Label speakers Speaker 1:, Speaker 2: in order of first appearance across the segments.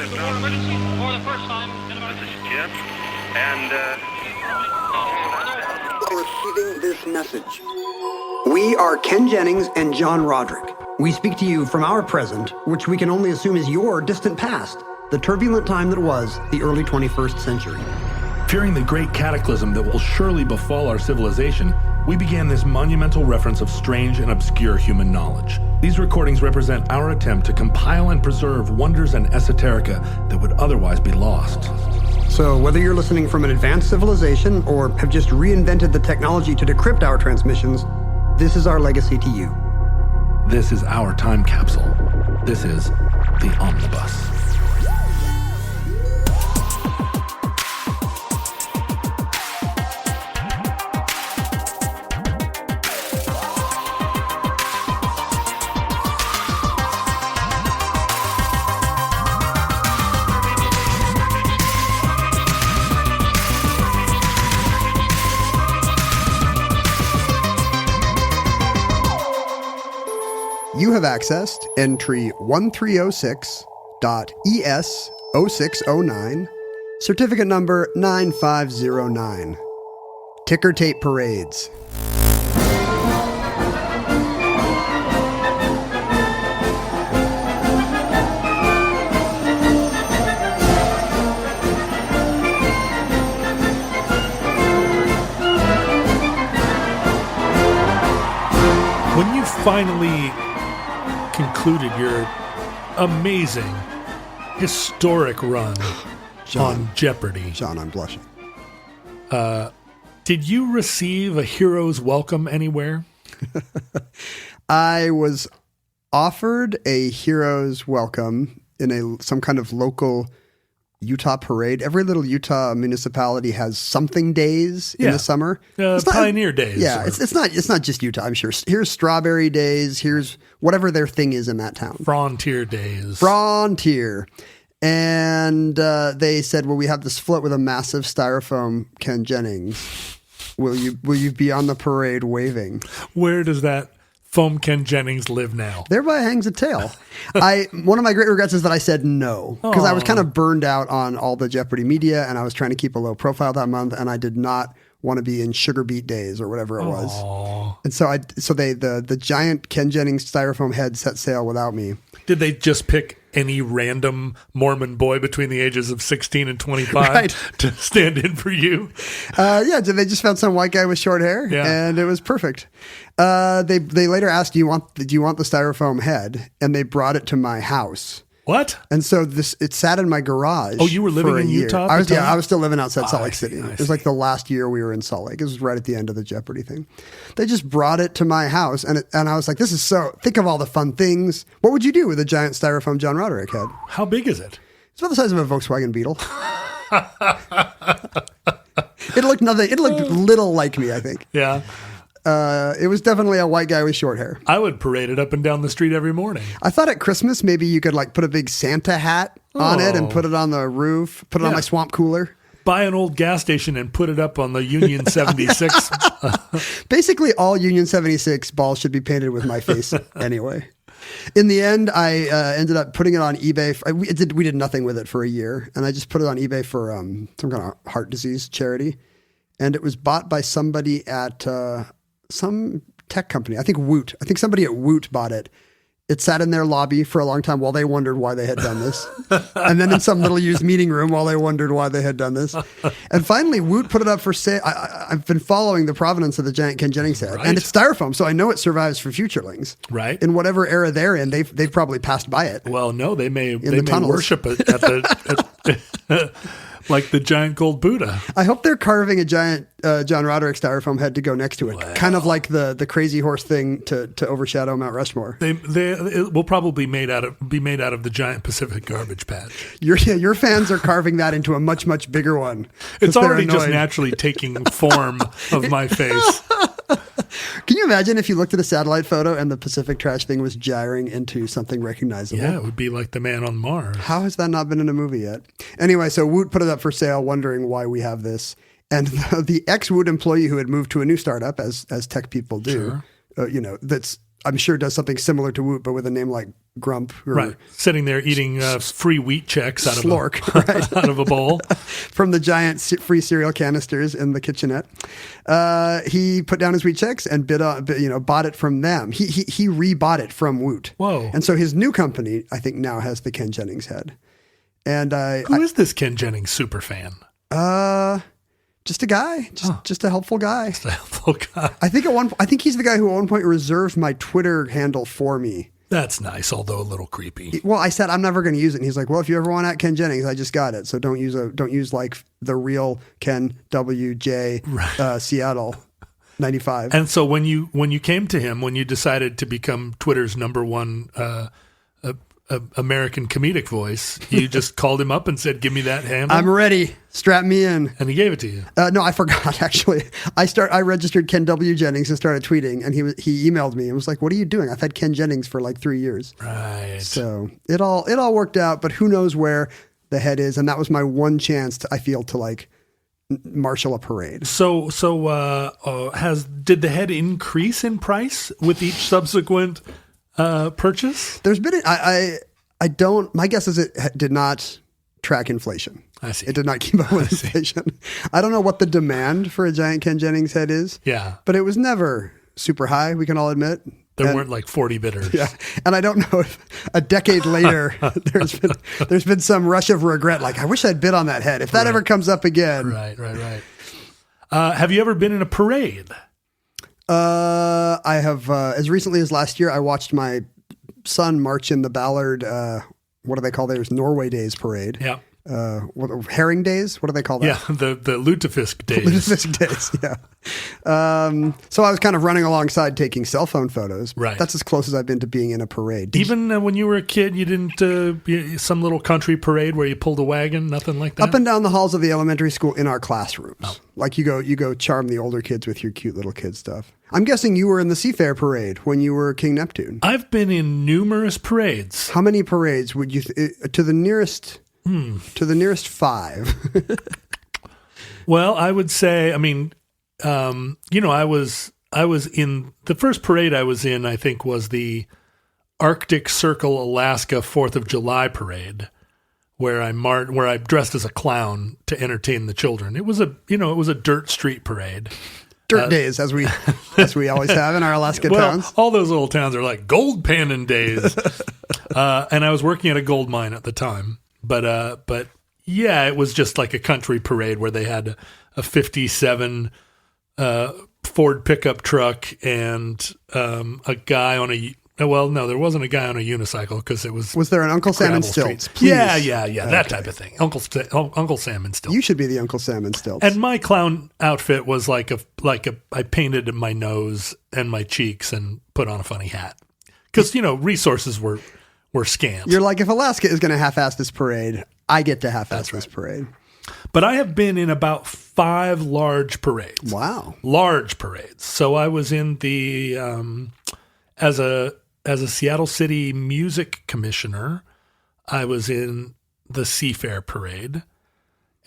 Speaker 1: emergency for the first time in about...
Speaker 2: This is Jim, and
Speaker 3: Receiving this message. We are Ken Jennings and John Roderick. We speak to you from our present, which we can only assume is your distant past, the turbulent time that was the early 21st century.
Speaker 4: Fearing the great cataclysm that will surely befall our civilization, we began this monumental reference of strange and obscure human knowledge. These recordings represent our attempt to compile and preserve wonders and esoterica that would otherwise be lost.
Speaker 3: So whether you're listening from an advanced civilization or have just reinvented the technology to decrypt our transmissions, this is our legacy to you.
Speaker 4: This is our time capsule. This is the Omnibus.
Speaker 3: You have accessed entry 1306.ES0609, certificate number 9509. Ticker tape parades.
Speaker 4: When you finally concluded your amazing, historic run on Jeopardy!
Speaker 3: John, I'm blushing.
Speaker 4: Did you receive a hero's welcome anywhere?
Speaker 3: I was offered a hero's welcome in some kind of local Utah parade. Every little Utah municipality has something days in the summer.
Speaker 4: Pioneer Days.
Speaker 3: Yeah, it's not just Utah, I'm sure. Here's Strawberry Days. Here's whatever their thing is in that town.
Speaker 4: Frontier Days.
Speaker 3: Frontier. And they said, well, we have this float with a massive styrofoam Ken Jennings. Will you be on the parade waving?
Speaker 4: Where does that foam Ken Jennings live now?
Speaker 3: Thereby hangs a tale. One of my great regrets is that I said no, because I was kind of burned out on all the Jeopardy media, and I was trying to keep a low profile that month, and I did not want to be in Sugar Beet Days or whatever it was. And so the giant Ken Jennings styrofoam head set sail without me.
Speaker 4: Did they just pick any random Mormon boy between the ages of 16 and 25 to stand in for you?
Speaker 3: They just found some white guy with short hair, and it was perfect. They later asked, do you want the styrofoam head? And they brought it to my house.
Speaker 4: What?
Speaker 3: And so it sat in my garage.
Speaker 4: Oh, you were living in Utah?
Speaker 3: I was still living outside Salt Lake City.
Speaker 4: I
Speaker 3: It was like the last year we were in Salt Lake. It was right at the end of the Jeopardy thing. They just brought it to my house, and I was like, this is so, think of all the fun things. What would you do with a giant styrofoam John Roderick head?
Speaker 4: How big is it?
Speaker 3: It's about the size of a Volkswagen Beetle. It looked nothing. It looked little like me, I think.
Speaker 4: Yeah.
Speaker 3: It was definitely a white guy with short hair.
Speaker 4: I would parade it up and down the street every morning.
Speaker 3: I thought at Christmas maybe you could like put a big Santa hat on it and put it on the roof, put it on my swamp cooler.
Speaker 4: Buy an old gas station and put it up on the Union 76.
Speaker 3: Basically, all Union 76 balls should be painted with my face anyway. In the end, I ended up putting it on eBay. We did nothing with it for a year, and I just put it on eBay for some kind of heart disease charity. And it was bought by somebody at some tech company. I think Woot. I think somebody at Woot bought it. It sat in their lobby for a long time while they wondered why they had done this. And then in some little used meeting room while they wondered why they had done this. And finally, Woot put it up for sale. I've been following the provenance of the giant Ken Jennings head. Right. And it's styrofoam, so I know it survives for futurelings.
Speaker 4: Right.
Speaker 3: In whatever era they're in, they've probably passed by it.
Speaker 4: Well, no, they may worship it at the... like the giant gold Buddha.
Speaker 3: I hope they're carving a giant John Roderick styrofoam head to go next to it. Well, kind of like the crazy horse thing to overshadow Mount Rushmore.
Speaker 4: It will probably be made out of the giant Pacific garbage patch.
Speaker 3: Your fans are carving that into a much, much bigger one.
Speaker 4: It's already just naturally taking form of my face.
Speaker 3: Can you imagine if you looked at a satellite photo and the Pacific trash thing was gyring into something recognizable?
Speaker 4: Yeah, it would be like the man on Mars.
Speaker 3: How has that not been in a movie yet? Anyway, so Woot put it up for sale, wondering why we have this. And the ex-Woot employee who had moved to a new startup, as tech people do,
Speaker 4: sure.
Speaker 3: that's I'm sure does something similar to Woot, but with a name like Grump. Or
Speaker 4: Right. Sitting there eating free wheat checks out
Speaker 3: Slork,
Speaker 4: of
Speaker 3: right?
Speaker 4: out of a bowl.
Speaker 3: From the giant free cereal canisters in the kitchenette. He put down his wheat checks and bought it from them. He rebought it from Woot.
Speaker 4: Whoa.
Speaker 3: And so his new company, I think, now has the Ken Jennings head. And
Speaker 4: Who is this Ken Jennings super fan?
Speaker 3: just a guy, just a helpful guy.
Speaker 4: Just a helpful guy.
Speaker 3: I think he's the guy who at one point reserved my Twitter handle for me.
Speaker 4: That's nice, although a little creepy.
Speaker 3: Well, I said I'm never going to use it, and he's like, "Well, if you ever want Ken Jennings, I just got it. So don't use like the real Ken WJ Seattle 95."
Speaker 4: And so when you came to him, when you decided to become Twitter's number one American comedic voice, you just called him up and said, "Give me that handle."
Speaker 3: I'm ready. Strap me in.
Speaker 4: And he gave it to you.
Speaker 3: No, I forgot actually. I registered Ken W. Jennings and started tweeting, and he emailed me and was like, "What are you doing? I've had Ken Jennings for like 3 years."
Speaker 4: Right.
Speaker 3: So it all worked out, but who knows where the head is? And that was my one chance to like marshal a parade.
Speaker 4: So did the head increase in price with each subsequent purchase?
Speaker 3: There's been I don't. My guess is it did not track inflation.
Speaker 4: I see.
Speaker 3: It did not keep up with inflation. I don't know what the demand for a giant Ken Jennings head is.
Speaker 4: Yeah.
Speaker 3: But it was never super high, we can all admit.
Speaker 4: There weren't like 40 bidders.
Speaker 3: Yeah. And I don't know if a decade later there's been some rush of regret, like, I wish I'd bid on that head. If that ever comes up again.
Speaker 4: Right. Have you ever been in a parade?
Speaker 3: I have, as recently as last year, I watched my son march in the Ballard, what do they call theirs? Norway Days parade.
Speaker 4: Yeah.
Speaker 3: Herring Days? What do they call that?
Speaker 4: Yeah, the Lutefisk days.
Speaker 3: Lutefisk Days, yeah. So I was kind of running alongside taking cell phone photos.
Speaker 4: Right.
Speaker 3: That's as close as I've been to being in a parade.
Speaker 4: Even when you were a kid, you didn't, some little country parade where you pulled a wagon, nothing like that?
Speaker 3: Up and down the halls of the elementary school in our classrooms. Oh. Like you go charm the older kids with your cute little kid stuff. I'm guessing you were in the Seafair parade when you were King Neptune.
Speaker 4: I've been in numerous parades.
Speaker 3: How many parades would you, to the nearest 5?
Speaker 4: Well, I would say, I was in the first parade I was in, I think was the Arctic Circle, Alaska 4th of July parade, where I dressed as a clown to entertain the children. It was a dirt street parade.
Speaker 3: Dirt days, as we always have in our Alaska towns.
Speaker 4: All those little towns are like gold panning days. And I was working at a gold mine at the time. But yeah, it was just like a country parade where they had a 57 Ford pickup truck and a guy on there wasn't a guy on a unicycle because it was.
Speaker 3: Was there an Uncle Sam and Stilts? Please.
Speaker 4: Yeah, that type of thing. Uncle Sam and Stilts.
Speaker 3: You should be the Uncle Sam and Stilts.
Speaker 4: And my clown outfit was like I painted my nose and my cheeks and put on a funny hat because resources were scant.
Speaker 3: You're like, if Alaska is going to half-ass this parade, I get to half-ass this parade.
Speaker 4: But I have been in about 5 large parades.
Speaker 3: Wow.
Speaker 4: Large parades. So I was in the, as a Seattle City music commissioner, I was in the Seafair parade.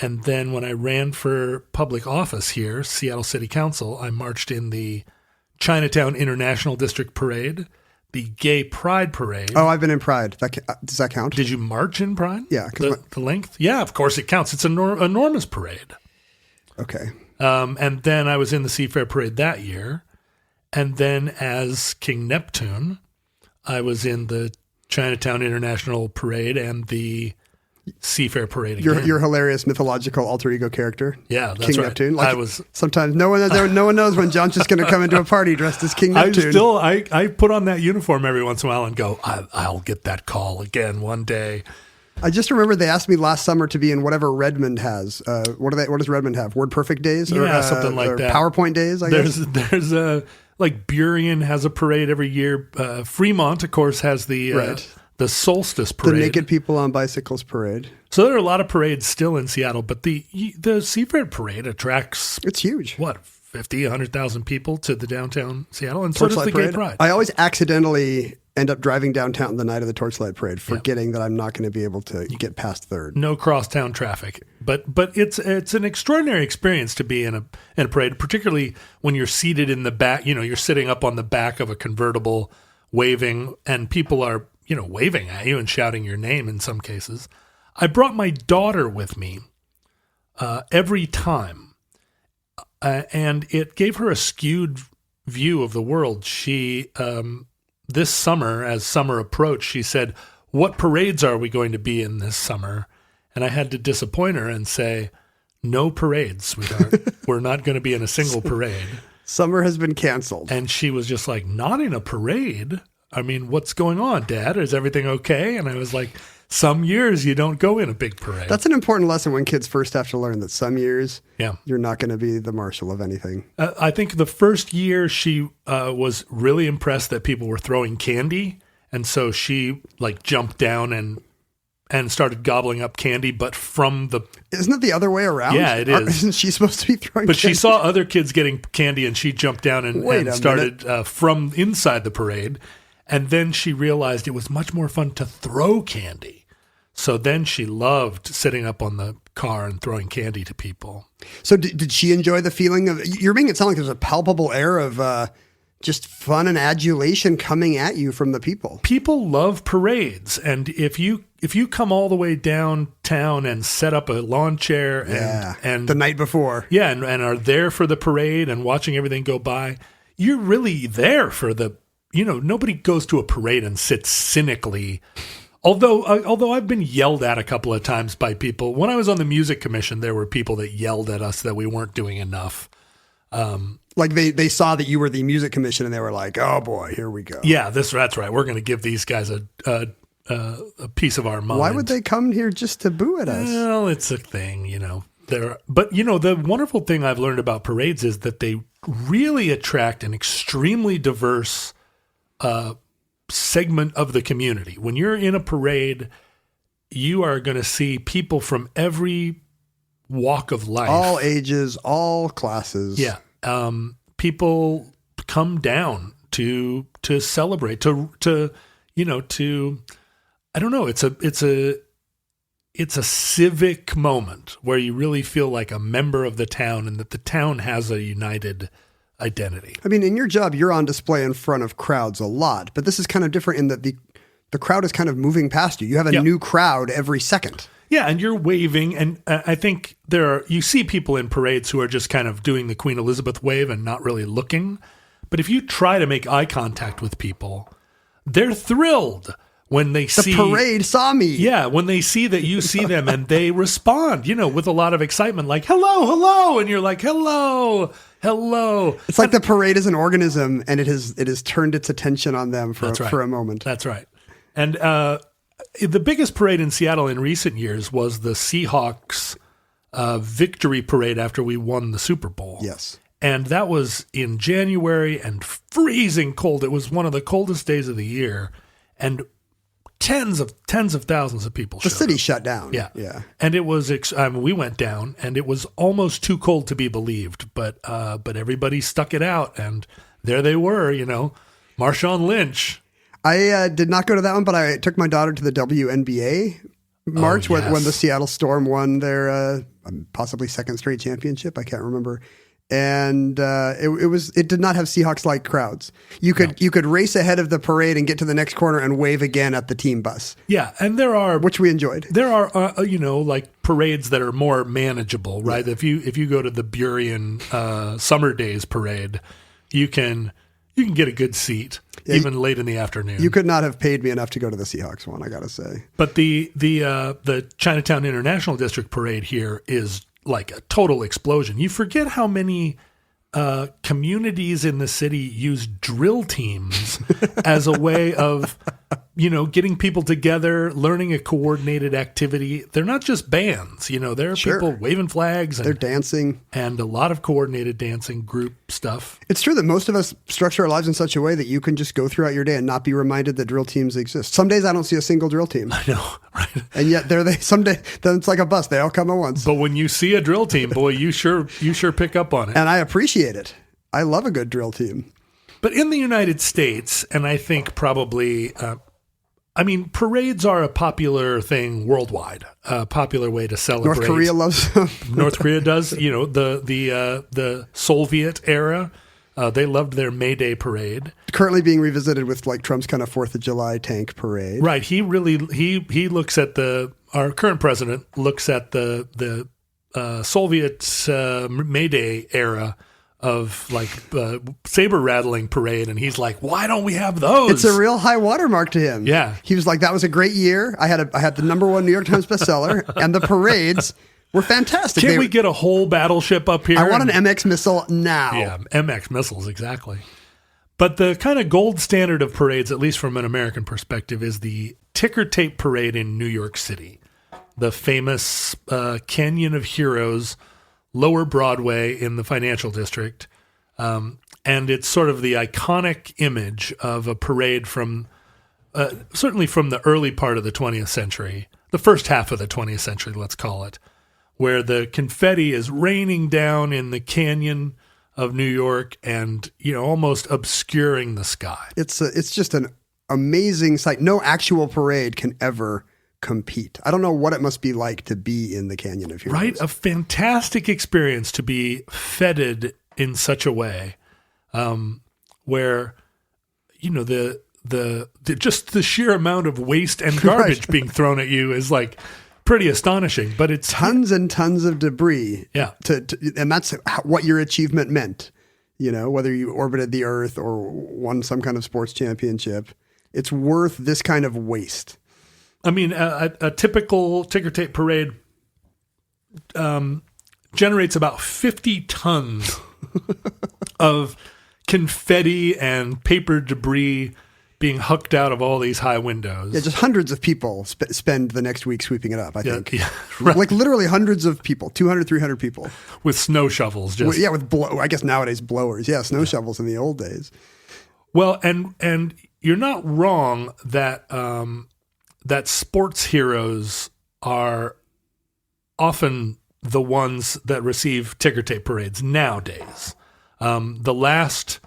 Speaker 4: And then when I ran for public office here, Seattle City Council, I marched in the Chinatown International District Parade, the Gay Pride Parade. Oh,
Speaker 3: I've been in Pride. Does that count?
Speaker 4: Did you march in Pride?
Speaker 3: Yeah.
Speaker 4: The length? Yeah, of course it counts. It's an enormous parade.
Speaker 3: Okay.
Speaker 4: And then I was in the Seafair Parade that year. And then as King Neptune, I was in the Chinatown International Parade and the Seafair Parade again.
Speaker 3: Your hilarious mythological alter ego character.
Speaker 4: Yeah, that's
Speaker 3: King
Speaker 4: right.
Speaker 3: Neptune. Sometimes no one knows when John's just going to come into a party dressed as King Neptune.
Speaker 4: I put on that uniform every once in a while and go, I'll get that call again one day.
Speaker 3: I just remember they asked me last summer to be in whatever Redmond has. What does Redmond have? WordPerfect days?
Speaker 4: Yeah, something like that.
Speaker 3: PowerPoint days, I guess?
Speaker 4: There's like Burien has a parade every year. Fremont, of course, has the Solstice Parade.
Speaker 3: The Naked People on Bicycles Parade.
Speaker 4: So there are a lot of parades still in Seattle, but the Seafair Parade attracts...
Speaker 3: It's huge.
Speaker 4: 50, 100,000 people to the downtown Seattle, and so does the Gay Pride.
Speaker 3: I always accidentally end up driving downtown the night of the Torchlight Parade, forgetting that I'm not going to be able to get past 3rd.
Speaker 4: No crosstown traffic, but it's an extraordinary experience to be in a parade, particularly when you're seated in the back. You're sitting up on the back of a convertible waving, and people are, waving at you and shouting your name in some cases. I brought my daughter with me every time, and it gave her a skewed view of the world. She, this summer, as summer approached, she said, "What parades are we going to be in this summer?" And I had to disappoint her and say, "No parades, sweetheart. We're not going to be in a single parade."
Speaker 3: Summer has been canceled.
Speaker 4: And she was just like, "Not in a parade? I mean, what's going on, Dad? Is everything okay?" And I was like, some years you don't go in a big parade.
Speaker 3: That's an important lesson when kids first have to learn that some years
Speaker 4: Yeah.
Speaker 3: you're not going to be the marshal of anything.
Speaker 4: I think the first year she was really impressed that people were throwing candy. And so she jumped down and started gobbling up candy, but from the...
Speaker 3: Isn't it the other way around?
Speaker 4: Yeah, it is.
Speaker 3: Isn't she supposed to be throwing
Speaker 4: But
Speaker 3: candy?
Speaker 4: she saw other kids getting candy and she jumped down and started from inside the parade. And then she realized it was much more fun to throw candy. So then she loved sitting up on the car and throwing candy to people.
Speaker 3: So did she enjoy the feeling of... You're making it sound like there's a palpable air of just fun and adulation coming at you from the people.
Speaker 4: People love parades. And if you come all the way downtown and set up a lawn chair and
Speaker 3: the night before.
Speaker 4: Yeah, and are there for the parade and watching everything go by, you're really there for the... nobody goes to a parade and sits cynically. Although I've been yelled at a couple of times by people. When I was on the music commission, there were people that yelled at us that we weren't doing enough.
Speaker 3: Like they saw that you were the music commission and they were like, "Oh boy, here we go."
Speaker 4: Yeah, that's right. We're going to give these guys a piece of our mind.
Speaker 3: Why would they come here just to boo at us?
Speaker 4: Well, it's a thing, But the wonderful thing I've learned about parades is that they really attract an extremely diverse segment of the community. When you're in a parade, you are going to see people from every walk of life,
Speaker 3: all ages, all classes.
Speaker 4: Yeah, people come down to celebrate. To I don't know. It's a civic moment where you really feel like a member of the town, and that the town has a united identity.
Speaker 3: I mean, in your job, you're on display in front of crowds a lot, but this is kind of different in that the crowd is kind of moving past you. You have a new crowd every second.
Speaker 4: Yeah, and you're waving, and I think you see people in parades who are just kind of doing the Queen Elizabeth wave and not really looking. But if you try to make eye contact with people, they're thrilled when they see...
Speaker 3: The parade saw me.
Speaker 4: Yeah, when they see that you see them and they respond, with a lot of excitement, like, "Hello, hello," and you're like, "Hello, hello."
Speaker 3: It's like the parade is an organism, and it has turned its attention on them for a moment.
Speaker 4: That's right. And the biggest parade in Seattle in recent years was the Seahawks victory parade after we won the Super Bowl.
Speaker 3: Yes.
Speaker 4: And that was in January and freezing cold. It was one of the coldest days of the year. And tens of thousands of people showed up.
Speaker 3: The city shut down.
Speaker 4: Yeah. And it was, we went down, and it was almost too cold to be believed. But everybody stuck it out, and there they were, Marshawn Lynch.
Speaker 3: I did not go to that one, but I took my daughter to the WNBA march when the Seattle Storm won their possibly second straight championship. I can't remember. And it did not have Seahawks-like crowds. You could race ahead of the parade and get to the next corner and wave again at the team bus.
Speaker 4: Yeah, and which
Speaker 3: we enjoyed.
Speaker 4: There are parades that are more manageable, right? Yeah. If you go to the Burien Summer Days parade, you can get a good seat even late in the afternoon.
Speaker 3: You could not have paid me enough to go to the Seahawks one, I got to say.
Speaker 4: But the Chinatown International District parade here is like a total explosion. You forget how many communities in the city use drill teams as a way of, getting people together, learning a coordinated activity. They're not just bands, there are people waving flags.
Speaker 3: They're dancing.
Speaker 4: And a lot of coordinated dancing group stuff.
Speaker 3: It's true that most of us structure our lives in such a way that you can just go throughout your day and not be reminded that drill teams exist. Some days I don't see a single drill team.
Speaker 4: I know, right?
Speaker 3: And yet someday then it's like a bus. They all come at once.
Speaker 4: But when you see a drill team, boy, you sure pick up on it.
Speaker 3: And I appreciate it. I love a good drill team.
Speaker 4: But in the United States, and I think probably, parades are a popular thing worldwide, a popular way to celebrate.
Speaker 3: North Korea loves them.
Speaker 4: North Korea does. The Soviet era, They loved their May Day parade.
Speaker 3: Currently being revisited with like Trump's kind of 4th of July tank parade.
Speaker 4: Right. He looks at our current president looks at the Soviet May Day era of like saber rattling parade, and he's like, why don't we have those?
Speaker 3: It's a real high watermark to him.
Speaker 4: Yeah.
Speaker 3: He was like, that was a great year. I had the #1 New York Times bestseller, and the parades were fantastic.
Speaker 4: Can't we get a whole battleship up here?
Speaker 3: I want an MX missile now.
Speaker 4: Yeah, MX missiles, exactly. But the kind of gold standard of parades, at least from an American perspective, is the ticker tape parade in New York City. The famous Canyon of Heroes, Lower Broadway in the financial district. And it's sort of the iconic image of a parade from, certainly from the early part of the 20th century, the first half of the 20th century, let's call it, where the confetti is raining down in the canyon of New York and, almost obscuring the sky.
Speaker 3: It's just an amazing sight. No actual parade can ever compete. I don't know what it must be like to be in the Canyon of Heroes.
Speaker 4: Right? A fantastic experience to be feted in such a way where, just the sheer amount of waste and garbage being thrown at you is like pretty astonishing, but it's
Speaker 3: tons and tons of debris.
Speaker 4: Yeah.
Speaker 3: And that's what your achievement meant, whether you orbited the Earth or won some kind of sports championship. It's worth this kind of waste.
Speaker 4: I mean, a typical ticker tape parade generates about 50 tons of confetti and paper debris being hucked out of all these high windows.
Speaker 3: Yeah, just hundreds of people spend the next week sweeping it up, I think.
Speaker 4: Yeah, right.
Speaker 3: Like literally hundreds of people, 200, 300 people.
Speaker 4: With snow shovels.
Speaker 3: I guess nowadays blowers. Yeah, snow shovels in the old days.
Speaker 4: Well, and you're not wrong that that sports heroes are often the ones that receive ticker tape parades nowadays. The last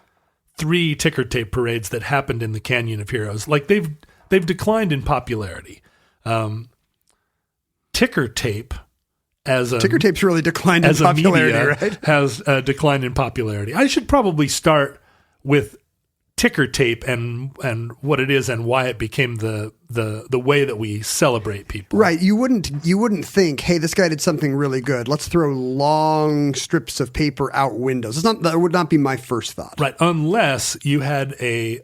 Speaker 4: 3 ticker tape parades that happened in the Canyon of Heroes, like they've declined in popularity. Ticker tape's really declined in popularity, right? Has declined in popularity. I should probably start with ticker tape and what it is and why it became the way that we celebrate people.
Speaker 3: Right. You wouldn't think, hey, this guy did something really good. Let's throw long strips of paper out windows. That would not be my first thought.
Speaker 4: Right. Unless you had a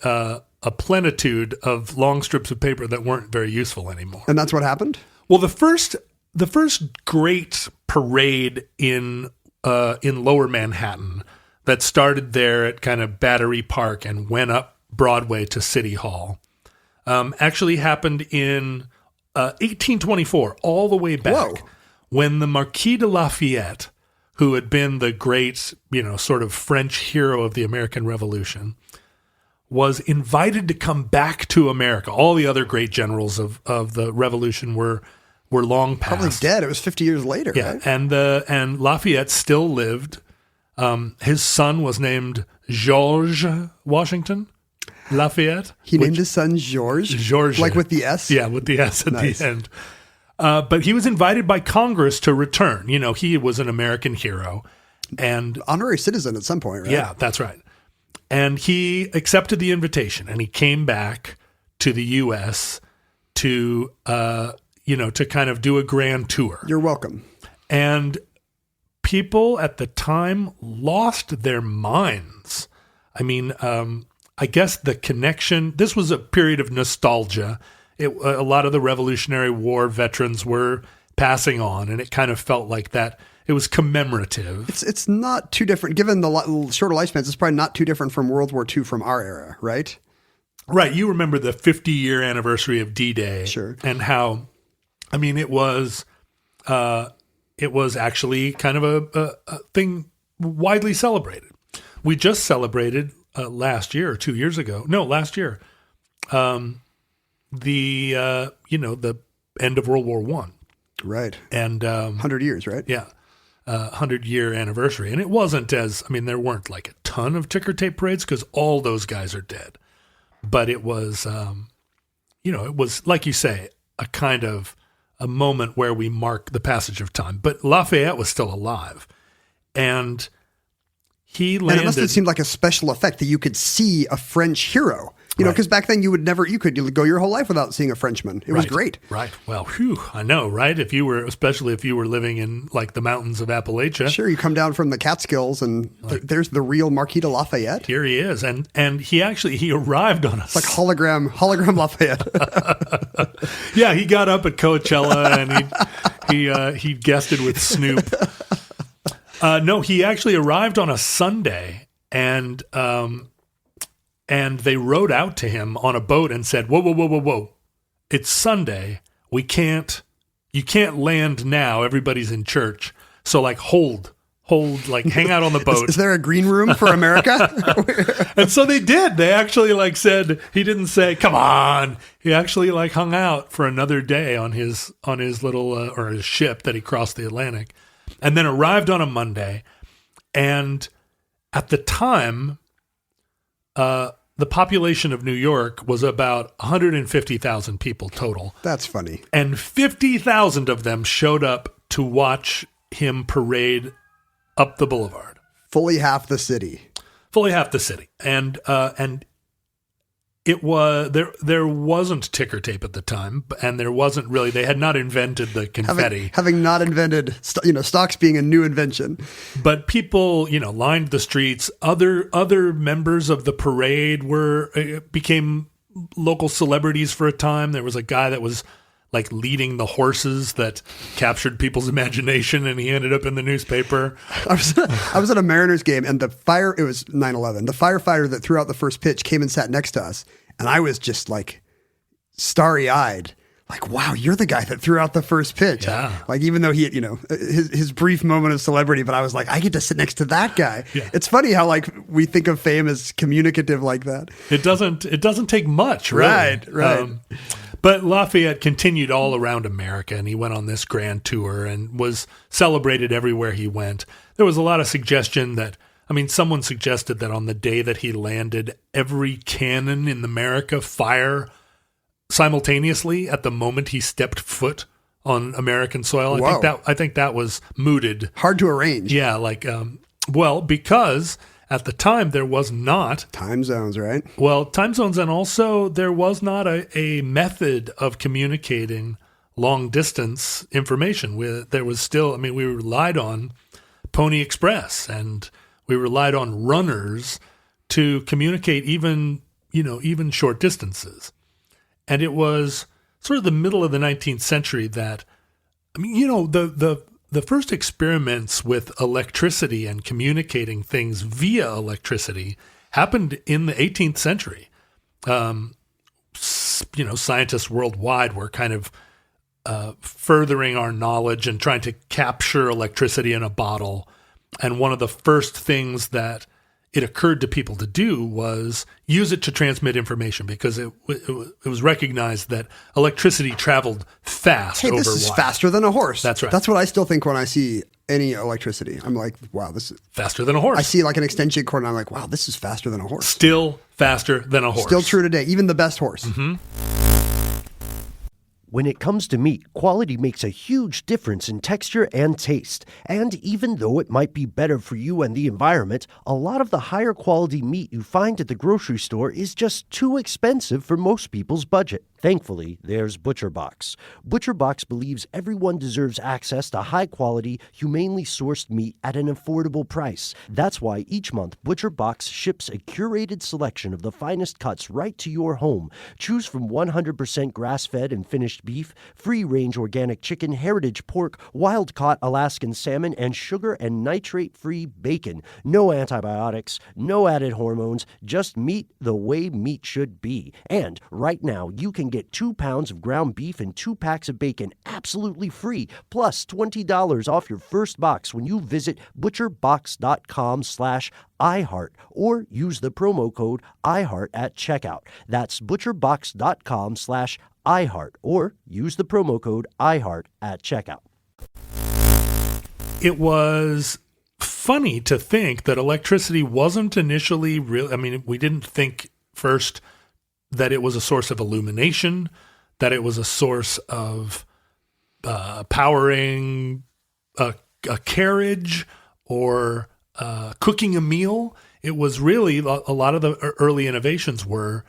Speaker 4: plenitude of long strips of paper that weren't very useful anymore.
Speaker 3: And that's what happened?
Speaker 4: Well, the first great parade in Lower Manhattan that started there at kind of Battery Park and went up Broadway to City Hall, actually happened in 1824, all the way back.
Speaker 3: Whoa.
Speaker 4: When the Marquis de Lafayette, who had been the great, sort of French hero of the American Revolution, was invited to come back to America. All the other great generals of the Revolution were long past.
Speaker 3: Probably dead. It was 50 years later.
Speaker 4: Yeah,
Speaker 3: right?
Speaker 4: and Lafayette still lived. His son was named George Washington Lafayette.
Speaker 3: He named his son George, like with the S?
Speaker 4: Yeah, with the S at the end. But he was invited by Congress to return. He was an American hero. And
Speaker 3: honorary citizen at some point, right?
Speaker 4: Yeah, that's right. And he accepted the invitation, and he came back to the U.S. to kind of do a grand tour.
Speaker 3: You're welcome.
Speaker 4: And people at the time lost their minds. I mean, I guess the connection, this was a period of nostalgia. A lot of the Revolutionary War veterans were passing on, and it kind of felt like that. It was commemorative.
Speaker 3: It's not too different. Given the shorter lifespans, it's probably not too different from World War II from our era, right?
Speaker 4: Right. You remember the 50-year anniversary of D-Day.
Speaker 3: Sure.
Speaker 4: And how, I mean, it was actually kind of a thing widely celebrated. We just celebrated last year or 2 years ago. No, last year. The end of World War I.
Speaker 3: Right.
Speaker 4: And
Speaker 3: 100 years, right?
Speaker 4: Yeah. 100-year anniversary. And it wasn't there weren't like a ton of ticker tape parades because all those guys are dead. But it was, it was, like you say, a kind of a moment where we mark the passage of time. But Lafayette was still alive. And he landed.
Speaker 3: And it must have seemed like a special effect that you could see a French hero. You know, because back then you could go your whole life without seeing a Frenchman. It was great.
Speaker 4: Right. Well, I know, right? Especially if you were living in like the mountains of Appalachia.
Speaker 3: Sure, you come down from the Catskills and there's the real Marquis de Lafayette.
Speaker 4: Here he is. And he arrived on us.
Speaker 3: It's like hologram Lafayette.
Speaker 4: Yeah, he got up at Coachella and he guested with Snoop. No, he actually arrived on a Sunday and they rowed out to him on a boat and said, whoa. It's Sunday. You can't land now. Everybody's in church. So like hold, like hang out on the boat.
Speaker 3: Is there a green room for America?
Speaker 4: And so they did. They actually like said, he didn't say, come on. He actually like hung out for another day on his little, or his ship that he crossed the Atlantic and then arrived on a Monday. And at the time, the population of New York was about 150,000 people total.
Speaker 3: That's funny.
Speaker 4: And 50,000 of them showed up to watch him parade up the boulevard.
Speaker 3: Fully half the city. And it was there wasn't ticker tape at the time, and there wasn't really. They had not invented the confetti. Having not invented, stocks being a new invention.
Speaker 4: But people, lined the streets. Other members of the parade became local celebrities for a time. There was a guy that was like leading the horses that captured people's imagination, and he ended up in the newspaper.
Speaker 3: I was at a Mariners game, and it was 9/11. The firefighter that threw out the first pitch came and sat next to us, and I was just like starry-eyed. Like, wow, you're the guy that threw out the first pitch.
Speaker 4: Yeah.
Speaker 3: Like, even though he, his brief moment of celebrity, but I was like, I get to sit next to that guy.
Speaker 4: Yeah.
Speaker 3: It's funny how like we think of fame as communicative like that.
Speaker 4: It doesn't take much, really.
Speaker 3: Right.
Speaker 4: But Lafayette continued all around America, and he went on this grand tour and was celebrated everywhere he went. There was a lot of suggestion someone suggested that on the day that he landed, every cannon in America fire simultaneously at the moment he stepped foot on American soil.
Speaker 3: Whoa.
Speaker 4: I think that was mooted.
Speaker 3: Hard to arrange.
Speaker 4: Yeah, because at the time there was not
Speaker 3: time zones, right?
Speaker 4: Well, time zones, and also there was not a method of communicating long distance information. There was still, we relied on Pony Express, and we relied on runners to communicate even short distances. And it was sort of the middle of the 19th century that, the first experiments with electricity and communicating things via electricity happened in the 18th century. Scientists worldwide were kind of furthering our knowledge and trying to capture electricity in a bottle. And one of the first things that it occurred to people to do was use it to transmit information, because it was recognized that electricity traveled fast.
Speaker 3: Hey, this is faster than a horse.
Speaker 4: That's right.
Speaker 3: That's what I still think when I see any electricity. I'm like, wow, this is
Speaker 4: faster than a horse.
Speaker 3: I see like an extension cord and I'm like, wow, this is faster than a horse.
Speaker 4: Still faster than a horse.
Speaker 3: Still true today, even the best horse.
Speaker 4: Mm-hmm.
Speaker 5: When it comes to meat, quality makes a huge difference in texture and taste. And even though it might be better for you and the environment, a lot of the higher quality meat you find at the grocery store is just too expensive for most people's budget. Thankfully, there's ButcherBox. ButcherBox believes everyone deserves access to high-quality, humanely sourced meat at an affordable price. That's why each month, ButcherBox ships a curated selection of the finest cuts right to your home. Choose from 100% grass-fed and finished beef, free-range organic chicken, heritage pork, wild-caught Alaskan salmon, and sugar and nitrate-free bacon. No antibiotics, no added hormones, just meat the way meat should be. And right now, you can get 2 pounds of ground beef and 2 packs of bacon absolutely free, plus $20 off your first box when you visit butcherbox.com/iHeart or use the promo code iHeart at checkout. That's butcherbox.com/iHeart or use the promo code iHeart at checkout.
Speaker 4: It was funny to think that electricity wasn't initially real. We didn't think first that it was a source of illumination, that it was a source of powering a carriage or cooking a meal. It was really a lot of the early innovations were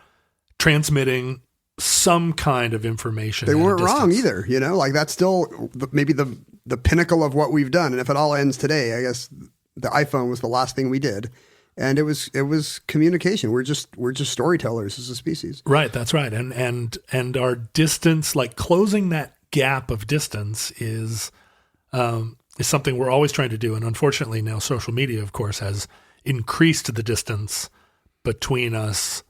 Speaker 4: transmitting some kind of information.
Speaker 3: They weren't wrong
Speaker 4: distance.
Speaker 3: either, you know, like that's still maybe the pinnacle of what we've done. And if it all ends today, I guess the iPhone was the last thing we did. And it was communication. We're just storytellers as a species.
Speaker 4: Right. That's right. And our distance, like closing that gap of distance is something we're always trying to do. And unfortunately now social media, of course, has increased the distance between us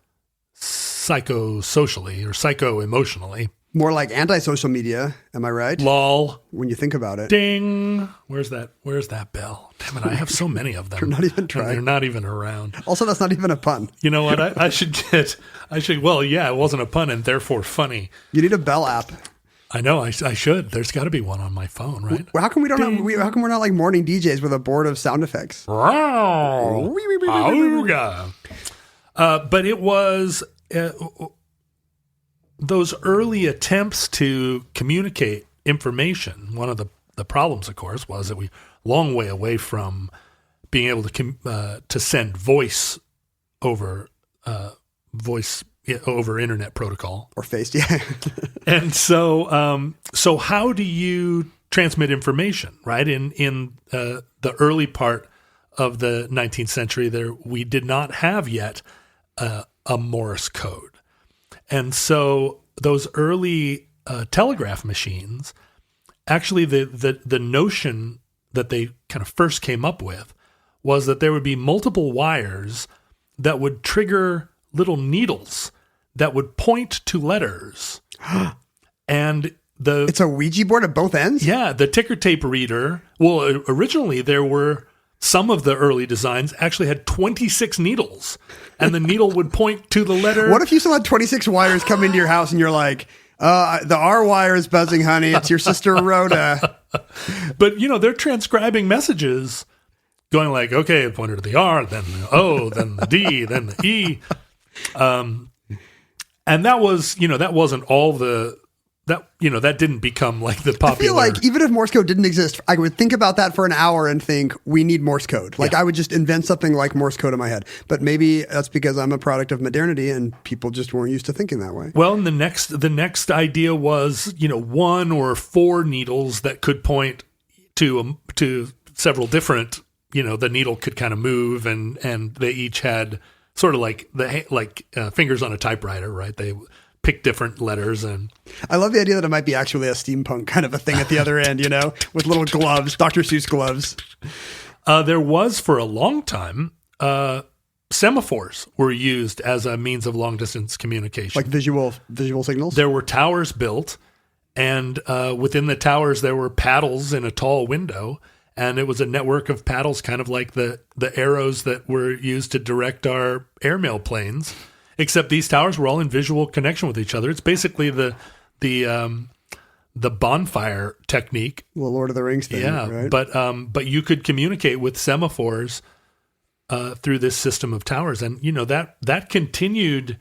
Speaker 4: psychosocially or psycho-emotionally.
Speaker 3: More like anti-social media, am I right?
Speaker 4: Lol.
Speaker 3: When you think about it.
Speaker 4: Ding. Where's that bell? Damn it, I have so many of them.
Speaker 3: They're not even trying.
Speaker 4: They're not even around.
Speaker 3: Also, that's not even a pun.
Speaker 4: You know what? Well, yeah, it wasn't a pun and therefore funny.
Speaker 3: You need a bell app.
Speaker 4: I know, I should. There's got to be one on my phone, right?
Speaker 3: Well, how come how come we're not like morning DJs with a board of sound effects?
Speaker 4: Auga. But it was those early attempts to communicate information. One of the problems, of course, was that we long way away from being able to send voice over internet protocol
Speaker 3: Or faced, yeah.
Speaker 4: and so how do you transmit information, right? In the early part of the 19th century, we did not have yet a Morse code. And so those early telegraph machines, actually the notion that they kind of first came up with was that there would be multiple wires that would trigger little needles that would point to letters. And
Speaker 3: it's a Ouija board at both ends?
Speaker 4: Yeah, the ticker tape reader. Well, originally there were some of the early designs actually had 26 needles, and the needle would point to the letter.
Speaker 3: What if you still had 26 wires come into your house and you're like, the R wire is buzzing, honey. It's your sister Rhoda.
Speaker 4: But, they're transcribing messages going like, okay, it pointed to the R, then the O, then the D, then the E. And that was, that wasn't all that didn't become like the popular. I
Speaker 3: feel like even if Morse code didn't exist, I would think about that for an hour and think we need Morse code. Like I would just invent something like Morse code in my head. But maybe that's because I'm a product of modernity and people just weren't used to thinking that way.
Speaker 4: Well, and the next idea was, one or four needles that could point to several different, the needle could kind of move and they each had sort of like fingers on a typewriter, right? They pick different letters. And
Speaker 3: I love the idea that it might be actually a steampunk kind of a thing at the other end, with little gloves, Dr. Seuss gloves.
Speaker 4: There was for a long time, semaphores were used as a means of long distance communication.
Speaker 3: Like visual signals?
Speaker 4: There were towers built, and within the towers there were paddles in a tall window. And it was a network of paddles, kind of like the arrows that were used to direct our airmail planes, except these towers were all in visual connection with each other. It's basically the bonfire technique.
Speaker 3: The Lord of the Rings thing, right?
Speaker 4: But you could communicate with semaphores through this system of towers, and that continued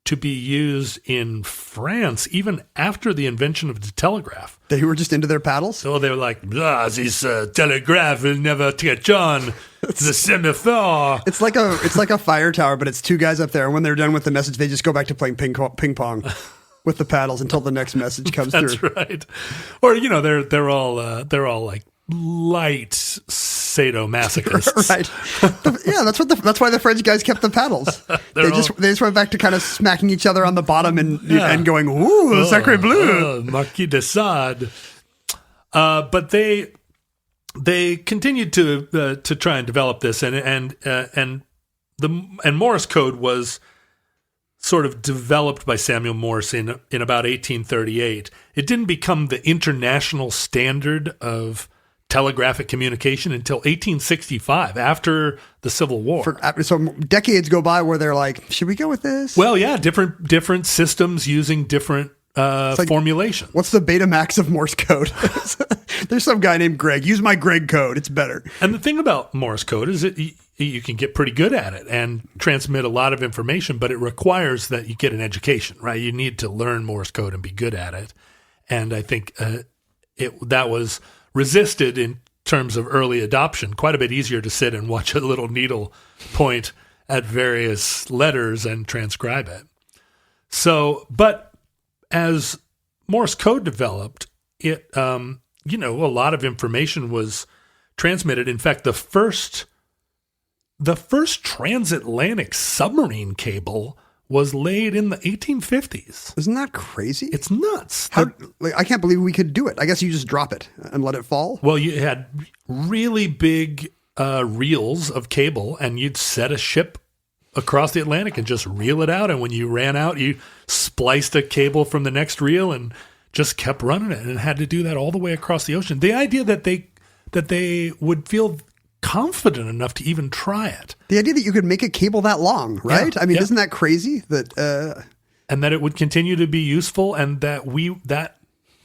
Speaker 4: to be used in France even after the invention of the telegraph.
Speaker 3: They were just into their paddles?
Speaker 4: So they were like, this telegraph will never catch on. The semaphore.
Speaker 3: It's like a fire tower, but it's two guys up there. And when they're done with the message, they just go back to playing ping pong with the paddles until the next message comes through.
Speaker 4: That's right. Or they're all like light sadomasochists.
Speaker 3: Right. Yeah, that's why the French guys kept the paddles. They just went back to kind of smacking each other on the bottom and going, ooh, sacre bleu.
Speaker 4: Marquis de Sade. But they continued to try and develop this, and Morse code was sort of developed by Samuel Morse in about 1838. It didn't become the international standard of telegraphic communication until 1865, after the Civil War.
Speaker 3: So decades go by where they're like, should we go with this?
Speaker 4: Well, yeah, different systems using different formulations.
Speaker 3: What's the Betamax of Morse code? There's some guy named Greg. Use my Greg code. It's better.
Speaker 4: And the thing about Morse code is that you can get pretty good at it and transmit a lot of information, but it requires that you get an education, right? You need to learn Morse code and be good at it. And I think that was resisted terms of early adoption, quite a bit easier to sit and watch a little needle point at various letters and transcribe it. So, but as Morse code developed, it, a lot of information was transmitted. In fact, the first transatlantic submarine cable was laid in the 1850s.
Speaker 3: Isn't that crazy?
Speaker 4: It's nuts.
Speaker 3: I can't believe we could do it. I guess you just drop it and let it fall.
Speaker 4: Well, you had really big reels of cable, and you'd set a ship across the Atlantic and just reel it out. And when you ran out, you spliced a cable from the next reel and just kept running it, and had to do that all the way across the ocean. The idea that they would feel confident enough to even try it.
Speaker 3: The idea that you could make a cable that long, right?
Speaker 4: Yeah,
Speaker 3: I mean, isn't that crazy? That
Speaker 4: and that it would continue to be useful, and that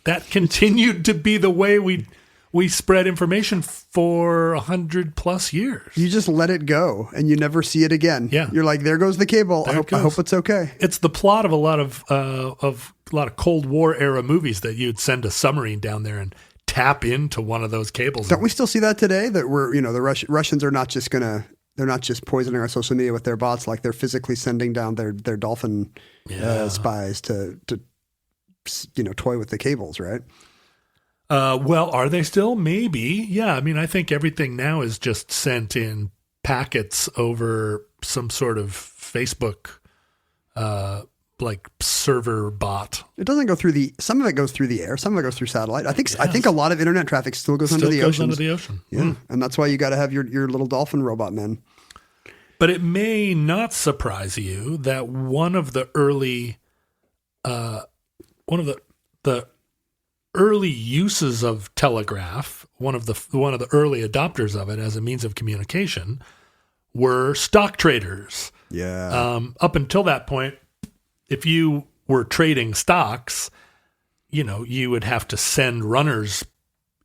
Speaker 4: that continued to be the way we spread information for 100+ years.
Speaker 3: You just let it go, and you never see it again.
Speaker 4: Yeah,
Speaker 3: you're like, there goes the cable. I hope it's okay.
Speaker 4: It's the plot of a lot of Cold War era movies that you'd send a submarine down there and tap into one of those cables.
Speaker 3: Don't we still see that today? That the Russians are not just they're not just poisoning our social media with their bots, like they're physically sending down their dolphin spies to toy with the cables, right?
Speaker 4: Well, are they still? Maybe. Yeah. I mean, I think everything now is just sent in packets over some sort of Facebook like server bot.
Speaker 3: It doesn't go through some of it goes through the air, some of it goes through satellite. I think a lot of internet traffic still goes under the ocean. Yeah. And that's why you got to have your little dolphin robot men.
Speaker 4: But it may not surprise you that one of the early early uses of telegraph, one of the early adopters of it as a means of communication, were stock traders.
Speaker 3: Yeah.
Speaker 4: Up until that point, if you were trading stocks, you would have to send runners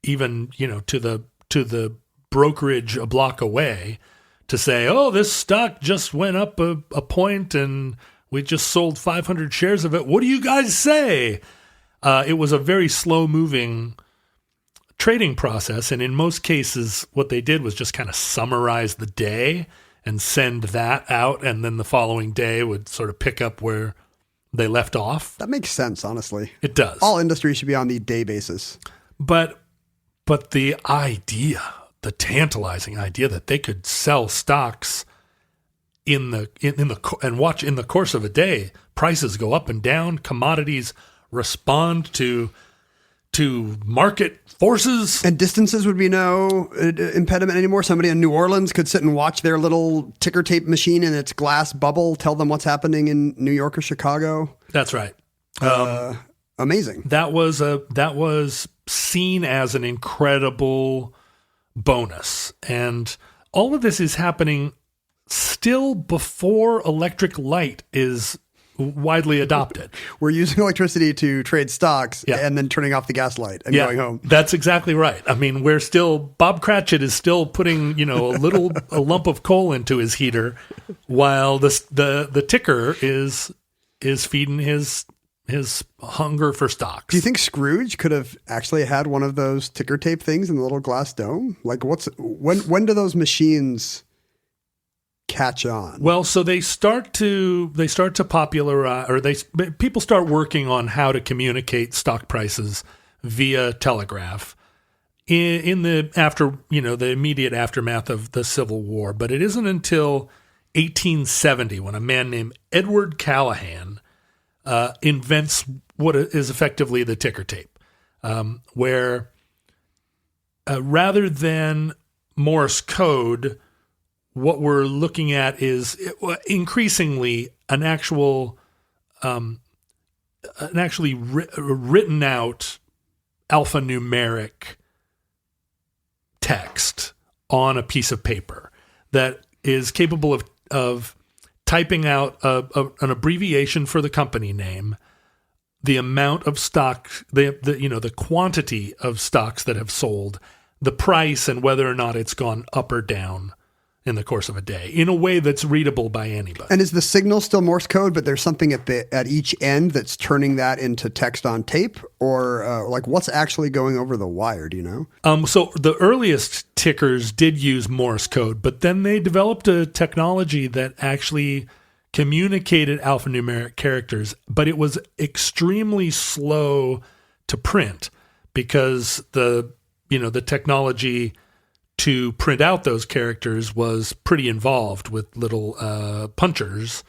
Speaker 4: even, to the brokerage a block away to say, oh, this stock just went up a point and we just sold 500 shares of it. What do you guys say? It was a very slow moving trading process. And in most cases, what they did was just kind of summarize the day and send that out. And then the following day would sort of pick up where they left off.
Speaker 3: That makes sense, honestly.
Speaker 4: It does.
Speaker 3: All industries should be on the day basis.
Speaker 4: But the idea, the tantalizing idea that they could sell stocks in the course of a day, prices go up and down, commodities respond to market forces.
Speaker 3: And distances would be no impediment anymore. Somebody in New Orleans could sit and watch their little ticker tape machine in its glass bubble tell them what's happening in New York or Chicago.
Speaker 4: That's right.
Speaker 3: Amazing.
Speaker 4: That was seen as an incredible bonus. And all of this is happening still before electric light is widely adopted.
Speaker 3: We're using electricity to trade stocks and then turning off the gas light and going home.
Speaker 4: That's exactly right. I mean, Bob Cratchit is still putting, a lump of coal into his heater while the ticker is feeding his hunger for stocks.
Speaker 3: Do you think Scrooge could have actually had one of those ticker tape things in the little glass dome? Like when do those machines catch on?
Speaker 4: Well, so they start to popularize, or people start working on how to communicate stock prices via telegraph in the immediate aftermath of the Civil War. But it isn't until 1870 when a man named Edward Callahan invents what is effectively the ticker tape, where rather than Morse code, what we're looking at is increasingly an actually written out alphanumeric text on a piece of paper that is capable of typing out an abbreviation for the company name, the amount of stock, the quantity of stocks that have sold, the price, and whether or not it's gone up or down in the course of a day in a way that's readable by anybody.
Speaker 3: And is the signal still Morse code, but there's something at each end that's turning that into text on tape, or like what's actually going over the wire? Do you know?
Speaker 4: So the earliest tickers did use Morse code, but then they developed a technology that actually communicated alphanumeric characters, but it was extremely slow to print because the technology to print out those characters was pretty involved with little punchers,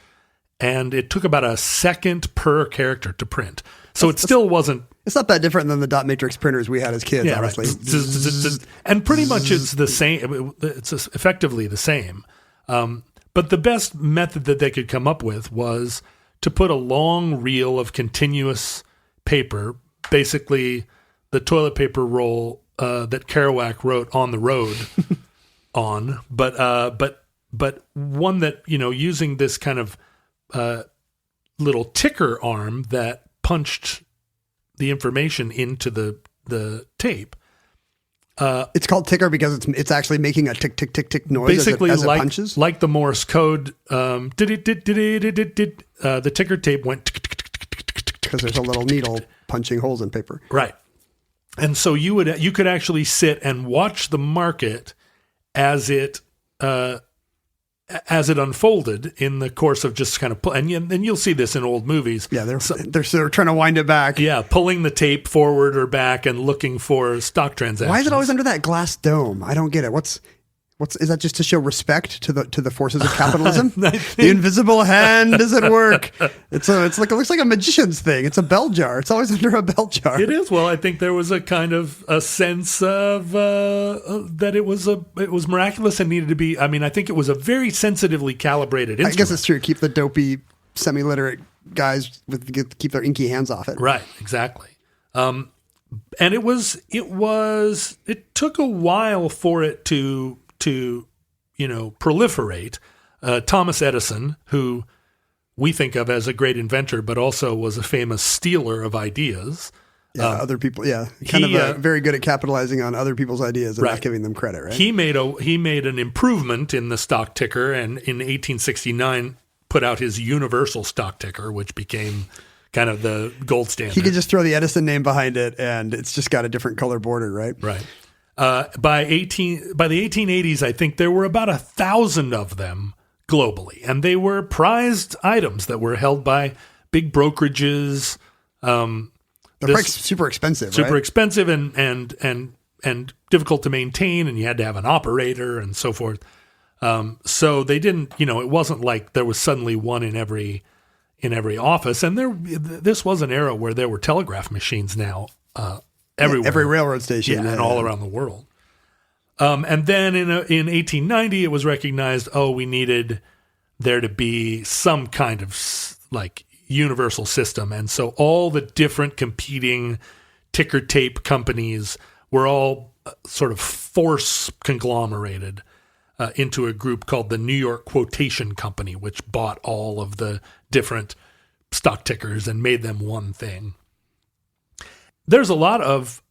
Speaker 4: and it took about a second per character to print. So it still wasn't...
Speaker 3: It's not that different than the dot matrix printers we had as kids, honestly.
Speaker 4: Right. And pretty much it's the same. It's effectively the same. But the best method that they could come up with was to put a long reel of continuous paper, basically the toilet paper roll that Kerouac wrote On the Road on, but one that, using this kind of little ticker arm that punched the information into the tape.
Speaker 3: It's called ticker because it's actually making a tick tick tick tick noise
Speaker 4: basically
Speaker 3: as it
Speaker 4: like,
Speaker 3: punches.
Speaker 4: Like the Morse code, the ticker tape went
Speaker 3: because there's a little needle punching holes in paper.
Speaker 4: Right. And so you could actually sit and watch the market as it unfolded in the course of just kind of and you'll see this in old movies.
Speaker 3: Yeah, they're trying to wind it back.
Speaker 4: Yeah, pulling the tape forward or back and looking for stock transactions.
Speaker 3: Why is it always under that glass dome? I don't get it. What's is that just to show respect to the forces of capitalism? The invisible hand is at work. It looks like a magician's thing. It's a bell jar. It's always under a bell jar.
Speaker 4: It is. Well, I think there was a kind of a sense of that it was miraculous and needed to be. I mean, I think it was a very sensitively calibrated instrument.
Speaker 3: I guess it's true. Keep the dopey, semi-literate guys keep their inky hands off it.
Speaker 4: Right. Exactly. And it took a while for it to proliferate. Thomas Edison, who we think of as a great inventor, but also was a famous stealer of ideas.
Speaker 3: Yeah, other people. Yeah, very good at capitalizing on other people's ideas and not giving them credit. Right.
Speaker 4: He made an improvement in the stock ticker, and in 1869 put out his universal stock ticker, which became kind of the gold standard.
Speaker 3: He could just throw the Edison name behind it, and it's just got a different color border, right?
Speaker 4: Right. By the 1880s, I think there were about 1,000 of them globally, and they were prized items that were held by big brokerages.
Speaker 3: They're super expensive,
Speaker 4: super
Speaker 3: right?
Speaker 4: expensive and difficult to maintain, and you had to have an operator and so forth. So they didn't, it wasn't like there was suddenly one in every office, and this was an era where there were telegraph machines now. Everywhere.
Speaker 3: Every railroad station.
Speaker 4: And all around the world. And then in 1890, it was recognized, we needed there to be some kind of like universal system. And so all the different competing ticker tape companies were all sort of force conglomerated into a group called the New York Quotation Company, which bought all of the different stock tickers and made them one thing. There's a lot of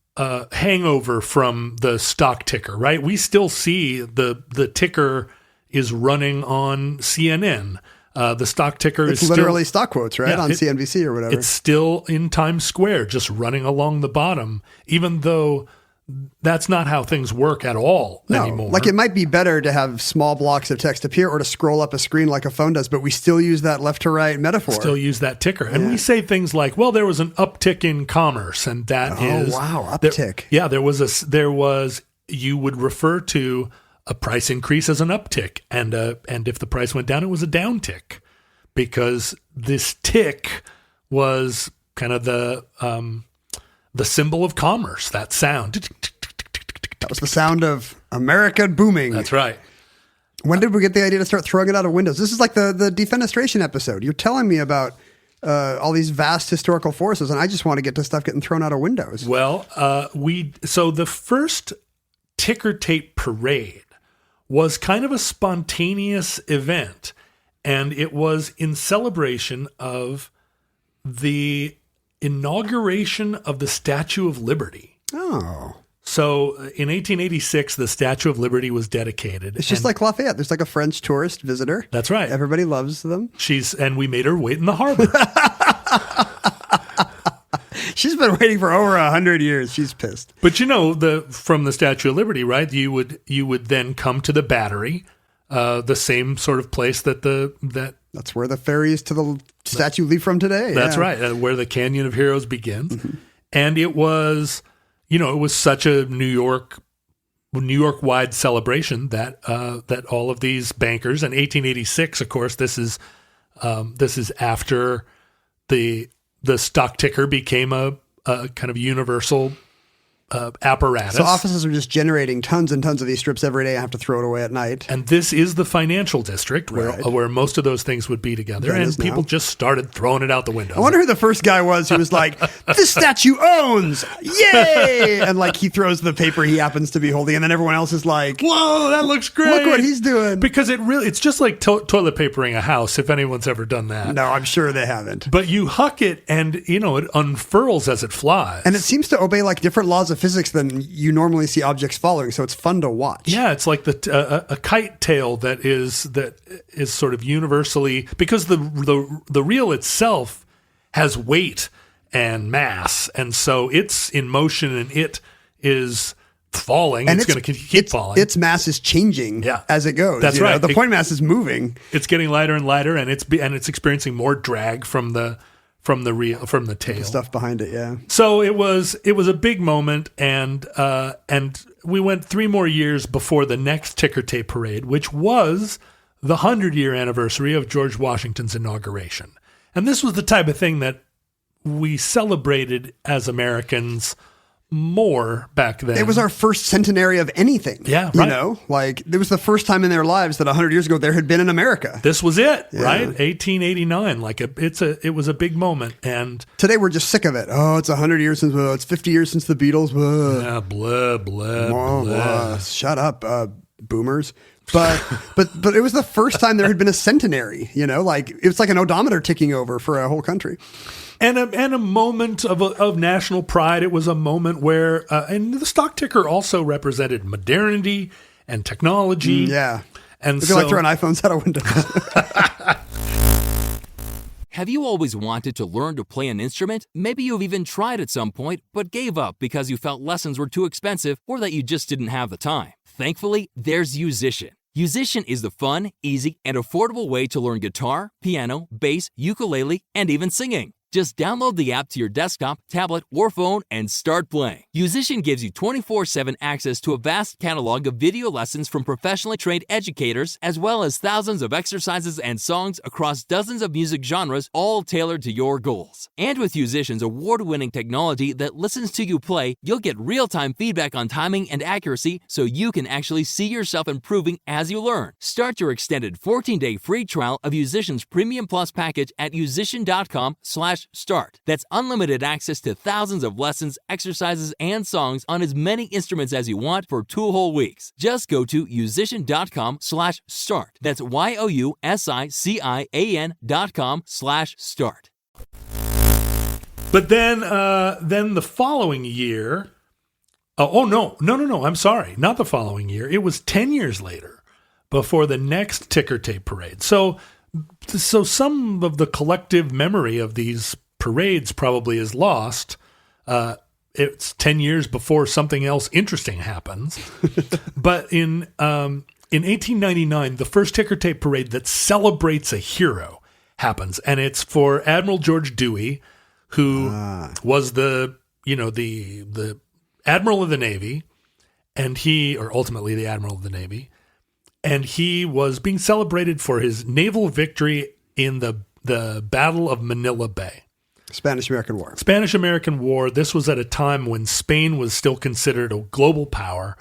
Speaker 4: hangover from the stock ticker, right? We still see the ticker is running on CNN. The stock ticker
Speaker 3: it's
Speaker 4: is
Speaker 3: literally stock quotes, right? On CNBC or whatever.
Speaker 4: It's still in Times Square, just running along the bottom, even though that's not how things work at all anymore.
Speaker 3: Like it might be better to have small blocks of text appear or to scroll up a screen like a phone does, but we still use that left to right metaphor.
Speaker 4: Still use that ticker. And we say things like, well, there was an uptick in commerce, and that is...
Speaker 3: Oh, wow, uptick.
Speaker 4: There was, you would refer to a price increase as an uptick, and if the price went down, it was a downtick, because this tick was kind of the symbol of commerce, that sound.
Speaker 3: That was the sound of America booming.
Speaker 4: That's right.
Speaker 3: When did we get the idea to start throwing it out of windows? This is like the defenestration episode. You're telling me about all these vast historical forces, and I just want to get to stuff getting thrown out of windows.
Speaker 4: Well, so the first ticker tape parade was kind of a spontaneous event, and it was in celebration of the inauguration of the Statue of Liberty.
Speaker 3: Oh.
Speaker 4: So in 1886, the Statue of Liberty was dedicated.
Speaker 3: It's just like Lafayette. There's like a French tourist visitor.
Speaker 4: That's right.
Speaker 3: Everybody loves them.
Speaker 4: And we made her wait in the harbor.
Speaker 3: She's been waiting for over 100 years. She's pissed.
Speaker 4: But from the Statue of Liberty, right? You would then come to the Battery, the same sort of place
Speaker 3: that's where the ferries to the statue leave from today.
Speaker 4: That's right, where the Canyon of Heroes begins. Mm-hmm. And it was, it was such a New York wide celebration that all of these bankers, and 1886, of course, this is after the stock ticker became a kind of universal apparatus.
Speaker 3: So offices are just generating tons and tons of these strips every day. I have to throw it away at night.
Speaker 4: And this is the financial district where most of those things would be together. And people just started throwing it out the window.
Speaker 3: I wonder who the first guy was who was like, this statue owns! Yay! And like he throws the paper he happens to be holding, and then everyone else is like,
Speaker 4: whoa, that looks great.
Speaker 3: Look what he's doing.
Speaker 4: Because it's just like toilet papering a house, if anyone's ever done that.
Speaker 3: No, I'm sure they haven't.
Speaker 4: But you huck it and, it unfurls as it flies.
Speaker 3: And it seems to obey like different laws of physics than you normally see objects following, so it's fun to watch.
Speaker 4: Yeah, it's like a kite tail that is sort of universally, because the reel itself has weight and mass, and so it's in motion and it is falling. And it's going to keep falling.
Speaker 3: Its mass is changing as it goes.
Speaker 4: That's right.
Speaker 3: The point mass is moving.
Speaker 4: It's getting lighter and lighter, and it's experiencing more drag from the tail,
Speaker 3: the stuff behind it. Yeah.
Speaker 4: So it was a big moment, and we went 3 more years before the next ticker tape parade, which was the 100-year anniversary of George Washington's inauguration. And this was the type of thing that we celebrated as Americans more back then.
Speaker 3: It was our first centenary of anything.
Speaker 4: Yeah, right.
Speaker 3: Like it was the first time in their lives that 100 years ago there had been an America.
Speaker 4: This was it, right? 1889. It was a big moment, and
Speaker 3: today we're just sick of it. Oh, it's 100 years since. It's 50 years since the Beatles.
Speaker 4: Yeah, blah blah blah.
Speaker 3: Shut up, boomers. But it was the first time there had been a centenary. Like it was like an odometer ticking over for a whole country.
Speaker 4: And a moment of national pride. It was a moment where, and the stock ticker also represented modernity and technology.
Speaker 3: Yeah.
Speaker 4: And
Speaker 3: so, like throwing iPhones out of windows.
Speaker 6: Have you always wanted to learn to play an instrument? Maybe you've even tried at some point, but gave up because you felt lessons were too expensive or that you just didn't have the time. Thankfully, there's Musician. Musician is the fun, easy, and affordable way to learn guitar, piano, bass, ukulele, and even singing. Just download the app to your desktop, tablet, or phone and start playing. Musician gives you 24/7 access to a vast catalog of video lessons from professionally trained educators, as well as thousands of exercises and songs across dozens of music genres, all tailored to your goals. And with Musician's award-winning technology that listens to you play, you'll get real-time feedback on timing and accuracy so you can actually see yourself improving as you learn. Start your extended 14-day free trial of Musician's Premium Plus package at musician.com/start. That's unlimited access to thousands of lessons, exercises, and songs on as many instruments as you want for 2 whole weeks. Just go to musician.com/start. That's YOUSICIAN.com/start.
Speaker 4: But then the following year, no, I'm sorry, not the following year. It was 10 years later before the next ticker tape parade. So some of the collective memory of these parades probably is lost. It's 10 years before something else interesting happens. But in 1899, the first ticker tape parade that celebrates a hero happens, and it's for Admiral George Dewey, who was the Admiral of the Navy, or ultimately the Admiral of the Navy. And he was being celebrated for his naval victory in the Battle of Manila Bay.
Speaker 3: Spanish-American War.
Speaker 4: Spanish-American War. This was at a time when Spain was still considered a global power,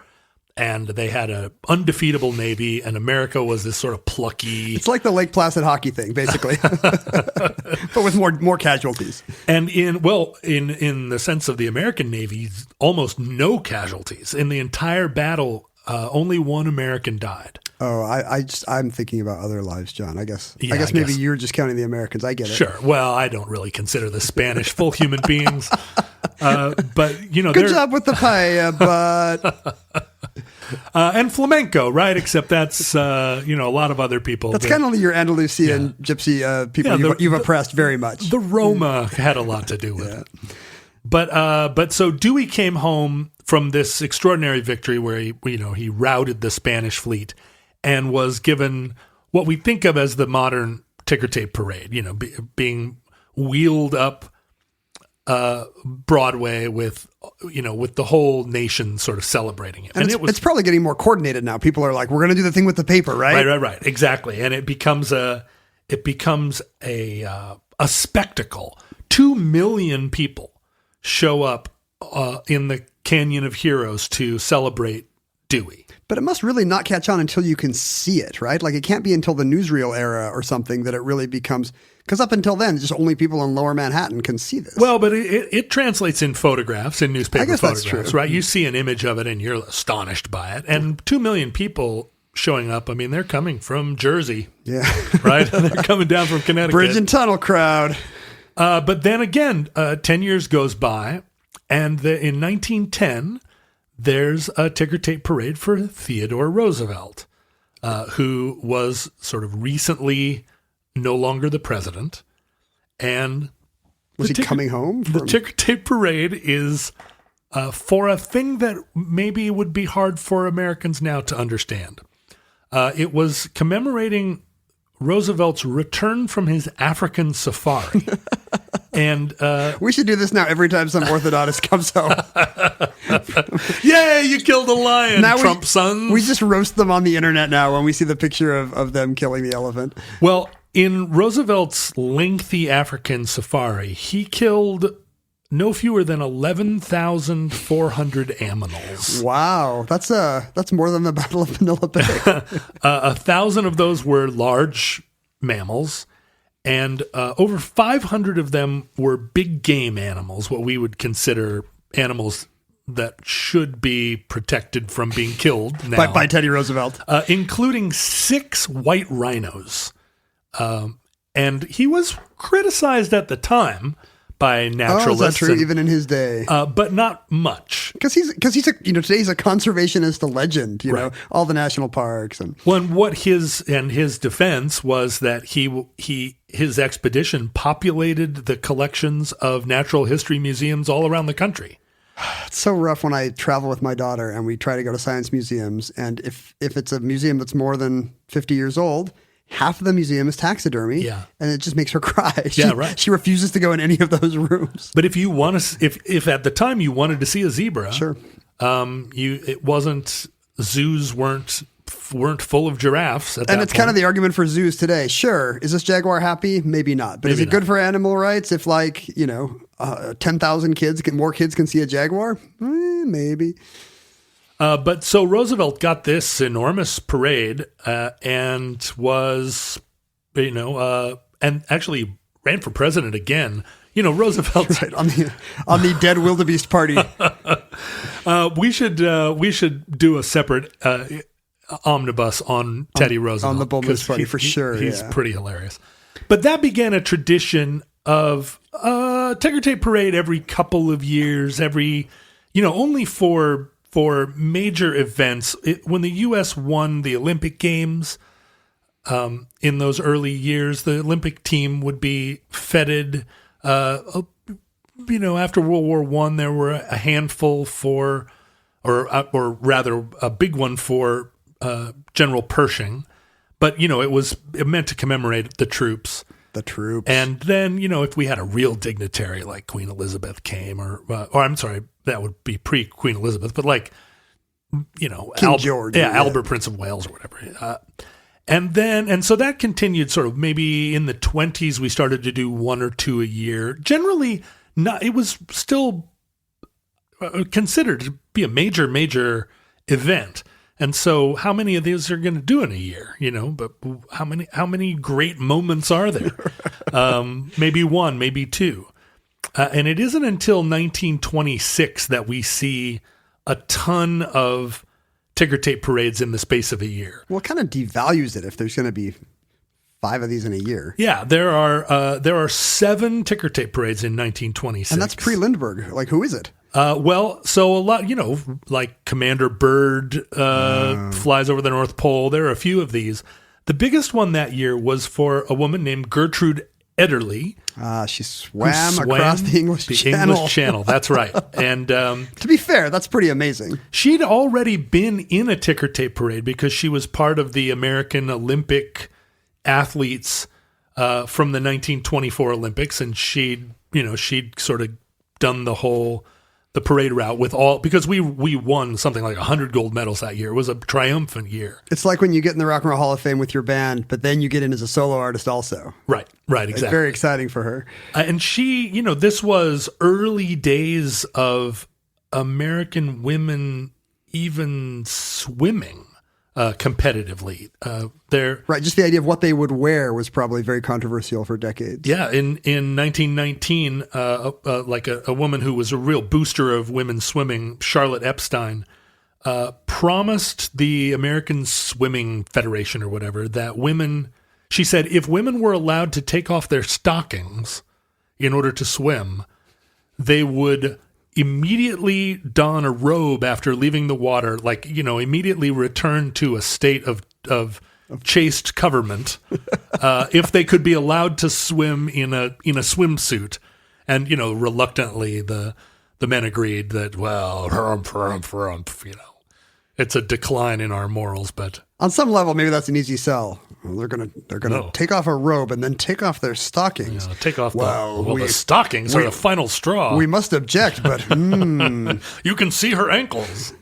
Speaker 4: and they had an undefeatable navy, and America was this sort of plucky...
Speaker 3: It's like the Lake Placid hockey thing, basically, but with more casualties.
Speaker 4: And in the sense of the American Navy, almost no casualties. In the entire battle, only one American died.
Speaker 3: Oh, I'm thinking about other lives, John. I guess maybe you're just counting the Americans. I get it.
Speaker 4: Sure. Well, I don't really consider the Spanish full human beings. But, you know,
Speaker 3: Good job with the pie, but
Speaker 4: and flamenco, right? Except that's, you know, a lot of other people.
Speaker 3: that's kind of your Andalusian gypsy people you've oppressed very much.
Speaker 4: The Roma had a lot to do with it. But so Dewey came home from this extraordinary victory where he routed the Spanish fleet and was given what we think of as the modern ticker tape parade, you know, being wheeled up Broadway with the whole nation sort of celebrating it.
Speaker 3: And it's probably getting more coordinated now. People are like, we're going to do the thing with the paper, right?
Speaker 4: Right. Exactly. And it becomes a spectacle. 2 million people show up in the Canyon of Heroes to celebrate Dewey.
Speaker 3: But it must really not catch on until you can see it, right? Like it can't be until the newsreel era or something that it really becomes, because up until then, just only people in Lower Manhattan can see this.
Speaker 4: Well, but it translates in photographs, in newspaper photographs,
Speaker 3: that's true.
Speaker 4: right? You see an image of it and you're astonished by it. And 2 million people showing up, I mean, they're coming from Jersey.
Speaker 3: Yeah.
Speaker 4: Right? They're coming down from Connecticut.
Speaker 3: Bridge and tunnel crowd.
Speaker 4: But then again, 10 years goes by, and in 1910, there's a ticker tape parade for Theodore Roosevelt, who was sort of recently no longer the president. And
Speaker 3: was he coming home?
Speaker 4: The ticker tape parade is for a thing that maybe would be hard for Americans now to understand. It was commemorating Roosevelt's return from his African safari. And
Speaker 3: we should do this now every time some orthodontist comes home.
Speaker 4: Yay, you killed a lion, now Trump sons.
Speaker 3: We just roast them on the internet now when we see the picture of them killing the elephant.
Speaker 4: Well, in Roosevelt's lengthy African safari, he killed no fewer than 11,400 aminals.
Speaker 3: Wow, that's more than the Battle of Manila Bay.
Speaker 4: 1,000 of those were large mammals, and over 500 of them were big game animals, what we would consider animals that should be protected from being killed now.
Speaker 3: By Teddy Roosevelt.
Speaker 4: Including 6 white rhinos. And he was criticized at the time by naturalists.
Speaker 3: Oh, is that true? Even in his day,
Speaker 4: but not much.
Speaker 3: Because he's today's a conservationist legend. You know, all the national parks and
Speaker 4: what his defense was that his expedition populated the collections of natural history museums all around the country.
Speaker 3: It's so rough when I travel with my daughter and we try to go to science museums, and if it's a museum that's more than 50 years old. Half of the museum is taxidermy, and it just makes her cry. She refuses to go in any of those rooms.
Speaker 4: But if you want to, if at the time you wanted to see a zebra,
Speaker 3: sure,
Speaker 4: zoos weren't full of giraffes.
Speaker 3: And it's kind of the argument for zoos today. Sure, is this jaguar happy? Maybe not. But is it good for animal rights if 10,000 more kids can see a jaguar? Maybe.
Speaker 4: But so Roosevelt got this enormous parade and was, and actually ran for president again. You know, Roosevelt
Speaker 3: right on the dead wildebeest party.
Speaker 4: We should do a separate omnibus on Teddy Roosevelt
Speaker 3: on the Wildebeest party for sure.
Speaker 4: He's pretty hilarious. But that began a tradition of ticker tape parade every couple of years. Only for major events. When the U.S. won the Olympic Games in those early years, the Olympic team would be feted. After World War I, there were a handful or rather a big one for General Pershing. But, it meant to commemorate the troops.
Speaker 3: The troops.
Speaker 4: And then, if we had a real dignitary like Queen Elizabeth came or I'm sorry, that would be pre-Queen Elizabeth, but
Speaker 3: King George.
Speaker 4: Yeah, Albert, Prince of Wales or whatever. And so that continued sort of maybe in the 20s, we started to do 1 or 2 a year. Generally, it was still considered to be a major event. And so how many of these are going to do in a year, but how many great moments are there? Maybe 1, maybe 2. And it isn't until 1926 that we see a ton of ticker tape parades in the space of a year.
Speaker 3: Well, it kind of devalues it if there's going to be 5 of these in a year.
Speaker 4: Yeah, there are 7 ticker tape parades in 1926.
Speaker 3: And that's pre-Lindbergh. Like, who is it?
Speaker 4: Well, so a lot, like Commander Byrd flies over the North Pole. There are a few of these. The biggest one that year was for a woman named Gertrude Ederle.
Speaker 3: She swam across the English Channel.
Speaker 4: English Channel, that's right. And
Speaker 3: to be fair, that's pretty amazing.
Speaker 4: She'd already been in a ticker tape parade because she was part of the American Olympic athletes from the 1924 Olympics, and she'd sort of done the parade route with all, because we won something like 100 gold medals that year. It was a triumphant year.
Speaker 3: It's like when you get in the Rock and Roll Hall of Fame with your band, but then you get in as a solo artist also.
Speaker 4: Right, exactly.
Speaker 3: It's very exciting for her.
Speaker 4: And she, this was early days of American women even swimming competitively.
Speaker 3: Right, just the idea of what they would wear was probably very controversial for decades.
Speaker 4: Yeah, in 1919, like a woman who was a real booster of women's swimming, Charlotte Epstein, promised the American Swimming Federation or whatever that women, she said, if women were allowed to take off their stockings in order to swim, they would immediately don a robe after leaving the water, like, immediately return to a state of chaste coverment if they could be allowed to swim in a swimsuit. And, reluctantly the men agreed that, well, it's a decline in our morals, but
Speaker 3: on some level, maybe that's an easy sell. Well, they're gonna take off a robe and then take off their stockings.
Speaker 4: Take off the stockings are the final straw.
Speaker 3: We must object, but
Speaker 4: you can see her ankles.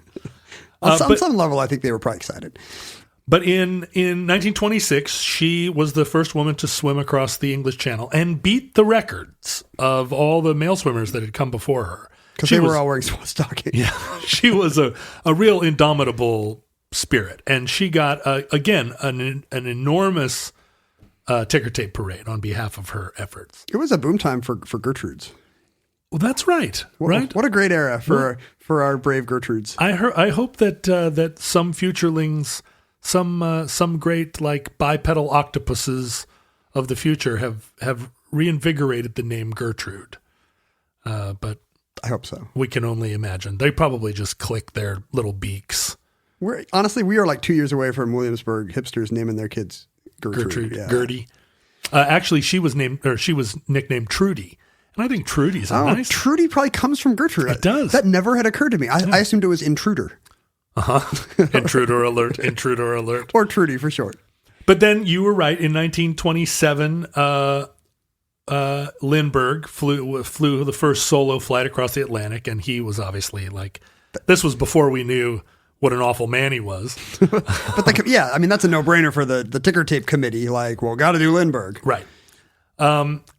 Speaker 3: On some level, I think they were probably excited.
Speaker 4: But in 1926, she was the first woman to swim across the English Channel and beat the records of all the male swimmers that had come before her.
Speaker 3: Because they were all wearing stockings.
Speaker 4: Yeah, she was a real indomitable spirit. And she got, again, an enormous ticker tape parade on behalf of her efforts.
Speaker 3: It was a boom time for Gertrudes.
Speaker 4: Well, that's right.
Speaker 3: What a great era for our brave Gertrudes.
Speaker 4: I hope that some futurelings, some great like bipedal octopuses of the future have reinvigorated the name Gertrude. But
Speaker 3: I hope so.
Speaker 4: We can only imagine. They probably just click their little beaks.
Speaker 3: Honestly, we are like 2 years away from Williamsburg hipsters naming their kids Gertrude. Yeah.
Speaker 4: Gertie. Actually, she was nicknamed Trudy. And I think Trudy's nice.
Speaker 3: Trudy probably comes from Gertrude.
Speaker 4: It does.
Speaker 3: That never had occurred to me. I assumed it was Intruder.
Speaker 4: Intruder alert. Intruder alert.
Speaker 3: Or Trudy for short.
Speaker 4: But then you were right. In 1927, Lindbergh flew the first solo flight across the Atlantic, and he was obviously like, this was before we knew what an awful man he was.
Speaker 3: But that's a no-brainer for the ticker tape committee. Like, well, got to do Lindbergh.
Speaker 4: Right.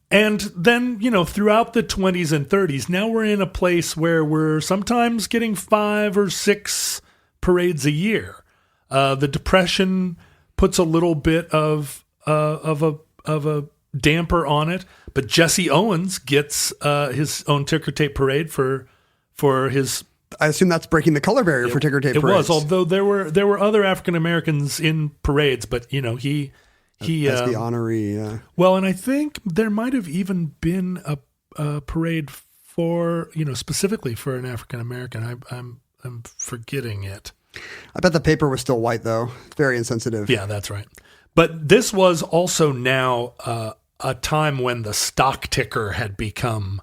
Speaker 4: And then, throughout the 20s and 30s, now we're in a place where we're sometimes getting 5 or 6 parades a year. The Depression puts a little bit of a damper on it, but Jesse Owens gets his own ticker tape parade for his.
Speaker 3: I assume that's breaking the color barrier for ticker tape parades.
Speaker 4: It was, although there were other African Americans in parades, but he as
Speaker 3: the honoree.
Speaker 4: Well, and I think there might have even been a parade for specifically for an African American. I'm forgetting it.
Speaker 3: I bet the paper was still white though. Very insensitive.
Speaker 4: Yeah, that's right. But this was also now a time when the stock ticker had become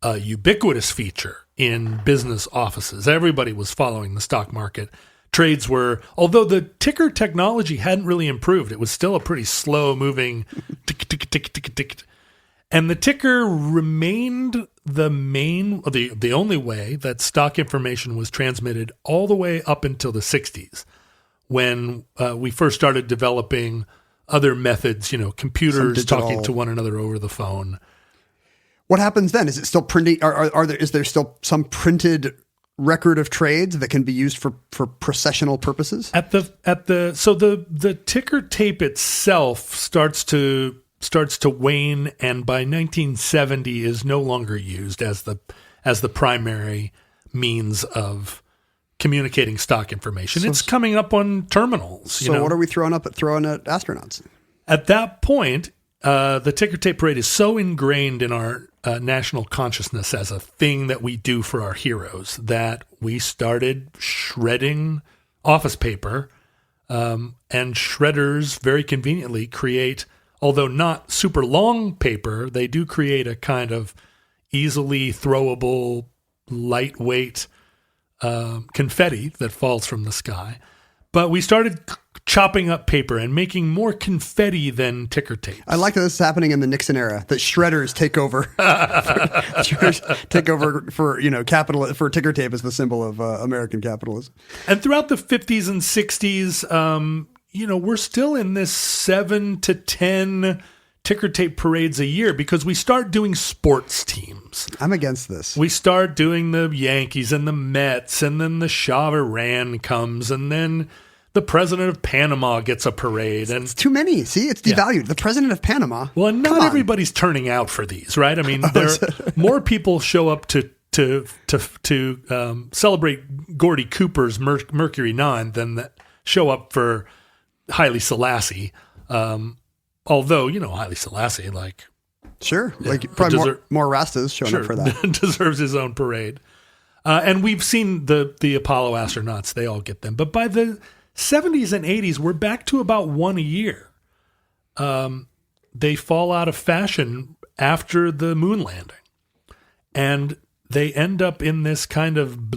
Speaker 4: a ubiquitous feature in business offices. Everybody was following the stock market. Trades were, although the ticker technology hadn't really improved, it was still a pretty slow moving tick, tick, tick, tick, tick. And the ticker remained the only way that stock information was transmitted all the way up until the 60s, when we first started developing other methods, computers talking to one another over the phone.
Speaker 3: What happens then? Is it still printing? Is there still some printed record of trades that can be used for processional purposes?
Speaker 4: So the ticker tape itself starts to wane, and by 1970 is no longer used as the primary means of communicating stock information. It's coming up on terminals.
Speaker 3: So what are we throwing at astronauts?
Speaker 4: At that point, the ticker tape parade is so ingrained in our national consciousness as a thing that we do for our heroes that we started shredding office paper, and shredders very conveniently create, although not super long paper, they do create a kind of easily throwable, lightweight confetti that falls from the sky. But we started chopping up paper and making more confetti than ticker tapes.
Speaker 3: I like that this is happening in the Nixon era, that shredders take over. Shredders take over for, capital, for ticker tape as the symbol of American capitalism.
Speaker 4: And throughout the 50s and 60s, we're still in this 7 to 10 ticker tape parades a year because we start doing sports teams.
Speaker 3: I'm against this.
Speaker 4: We start doing the Yankees and the Mets, and then the Shah of Iran comes, and then the president of Panama gets a parade. And
Speaker 3: it's too many. See, it's devalued. Yeah. The president of Panama.
Speaker 4: Well, and not everybody's turning out for these, right? I mean, more people show up to celebrate Gordy Cooper's Mercury 9 than that show up for Haile Selassie. Although, Haile Selassie,
Speaker 3: sure, probably more Rastas showing up for that.
Speaker 4: Deserves his own parade. And we've seen the Apollo astronauts, they all get them. But by the 70s and 80s, we're back to about one a year. They fall out of fashion after the moon landing. And they end up in this kind of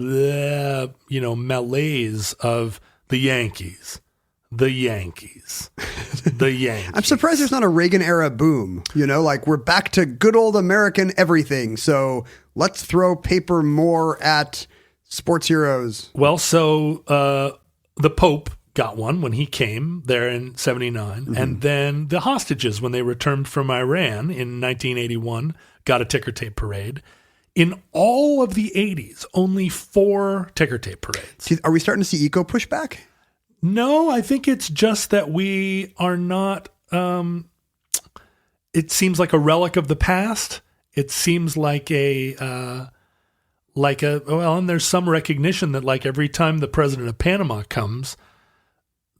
Speaker 4: malaise of the Yankees. The Yankees.
Speaker 3: I'm surprised there's not a Reagan-era boom. We're back to good old American everything. So let's throw paper more at sports heroes.
Speaker 4: Well, so the Pope got one when he came there in 79. Mm-hmm. And then the hostages, when they returned from Iran in 1981, got a ticker tape parade. In all of the 80s, only 4 ticker tape parades.
Speaker 3: Are we starting to see eco pushback?
Speaker 4: No, I think it's just that we are not, it seems like a relic of the past. It seems like and there's some recognition that every time the president of Panama comes,